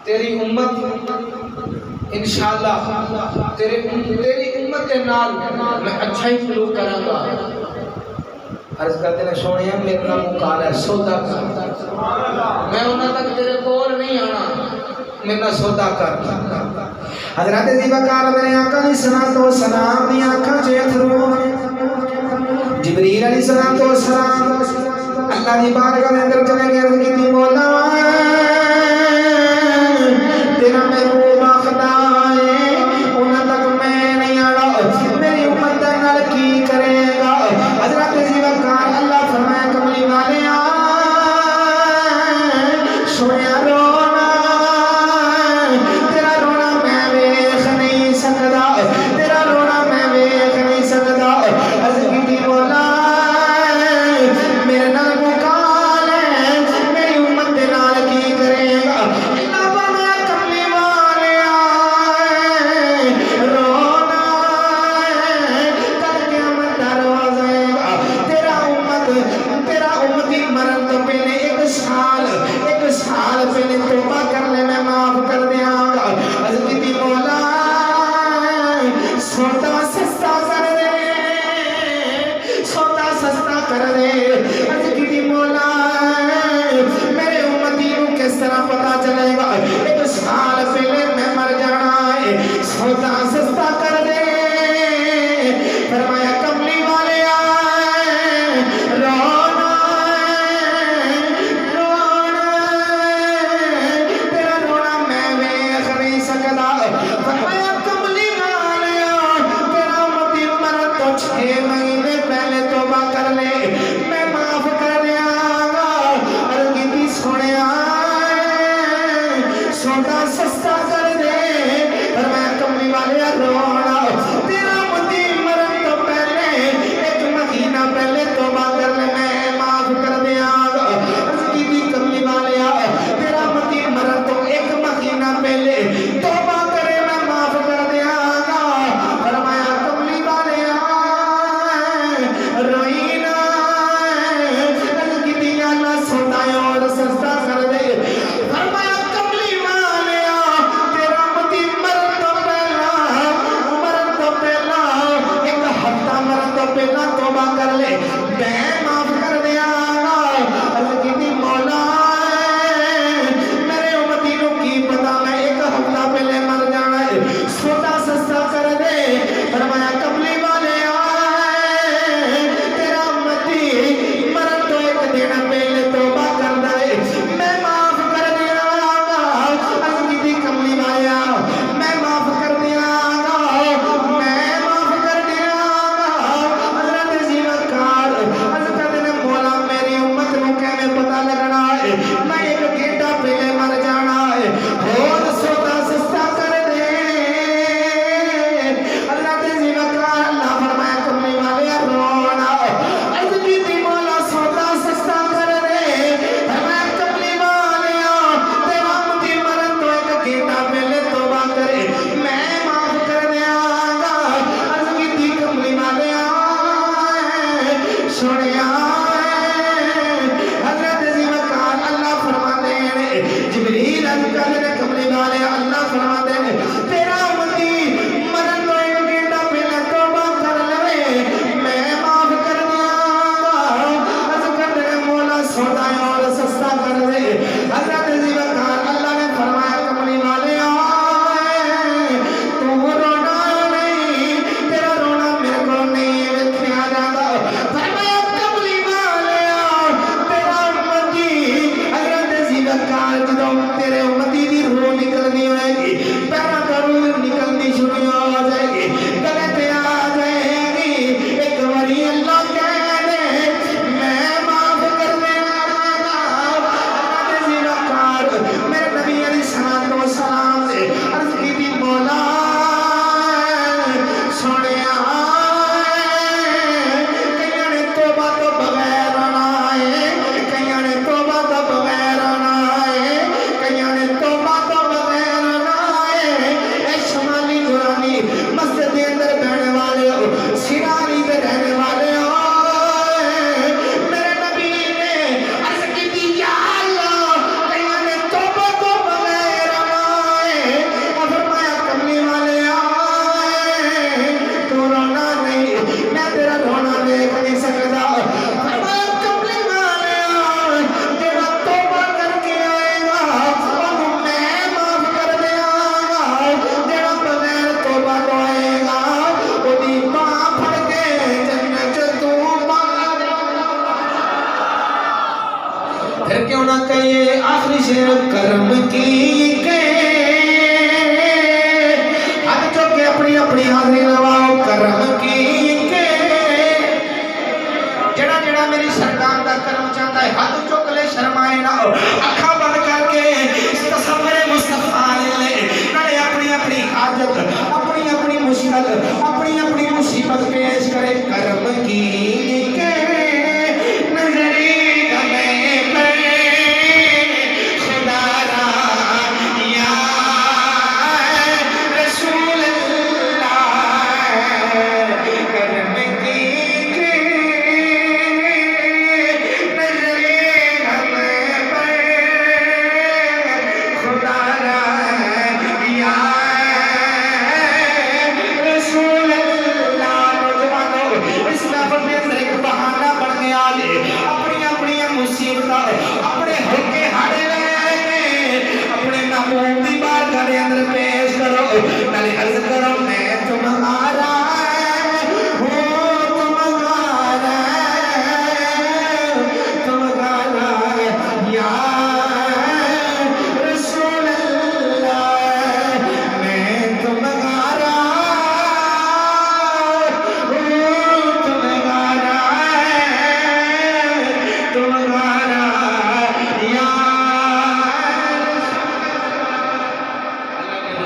تیری امت انشاءاللہ تیری امت دے نال میں اچھا ہی سلوک کراں گا عرض کرتے ہیں سونے میرے نام مکال ہے سودا کر میں انہاں تک تیرے کول نہیں آنا میرے نام سودا کر حضرت ذیبکار میرے آقا علیہ الصلوۃ والسلام دی آنکھاں چ اتھرو جبریل علیہ السلام تو سلام اللہ دی بارگاہ دے اندر چلے گئے عرض کیتی مولا تیرا محبوب آخدا ہے انہاں تک میں نہیں آنا میری امت دے نال کی کرے گا حضرت ذیبکار اللہ فرمایا کملی والے آ سویا رونا تیرا رونا میں ویکھ نہیں سکدا تیرا رونا میں ویکھ نہیں سکدا عرض کیتی مولا میرے نال مکال ہے میری امت دے نال کی کرے گا اللہ فرمایا کملی والے رونا کل قیامت دا روز آئے گا تیرا امتی مرن تو پہلے ایک سال پہلے توبہ کر لے میں معاف کر دیاں گا عرض کیتی مولا سودا سستا کر دے سودا سستا کر دے عرض کیتی مولا میرے امتی کو کس طرح پتا چلے گا ایک سال پہلے میں مر جانا ہے سودا سستا کر دے فرمایا کملی والے رونا تیرا رونا میں ویکھ نہیں سکدا فرمایا کملی والے تیرا امتی مرن تو 6 مہینے پہلے توبہ کر لے میں معاف کر دیاں گا عرض کیتی سونیا کرم کی کے ہاتھ چوک کے اپنی اپنی حاضری لواؤ کرم کی کے جڑا جڑا میری سرکار دا کرم چاہتا ہے ہاتھ چوک لے شرمائے نہ اکھا بند کر کے تصور مصطفیٰ لے نالے اپنی اپنی حاجت اپنی اپنی مشکل اپنی اپنی مصیبت پیش کرے کرم کی کے نظری ہمیں پہ خدا را یا رسول اللہ کرم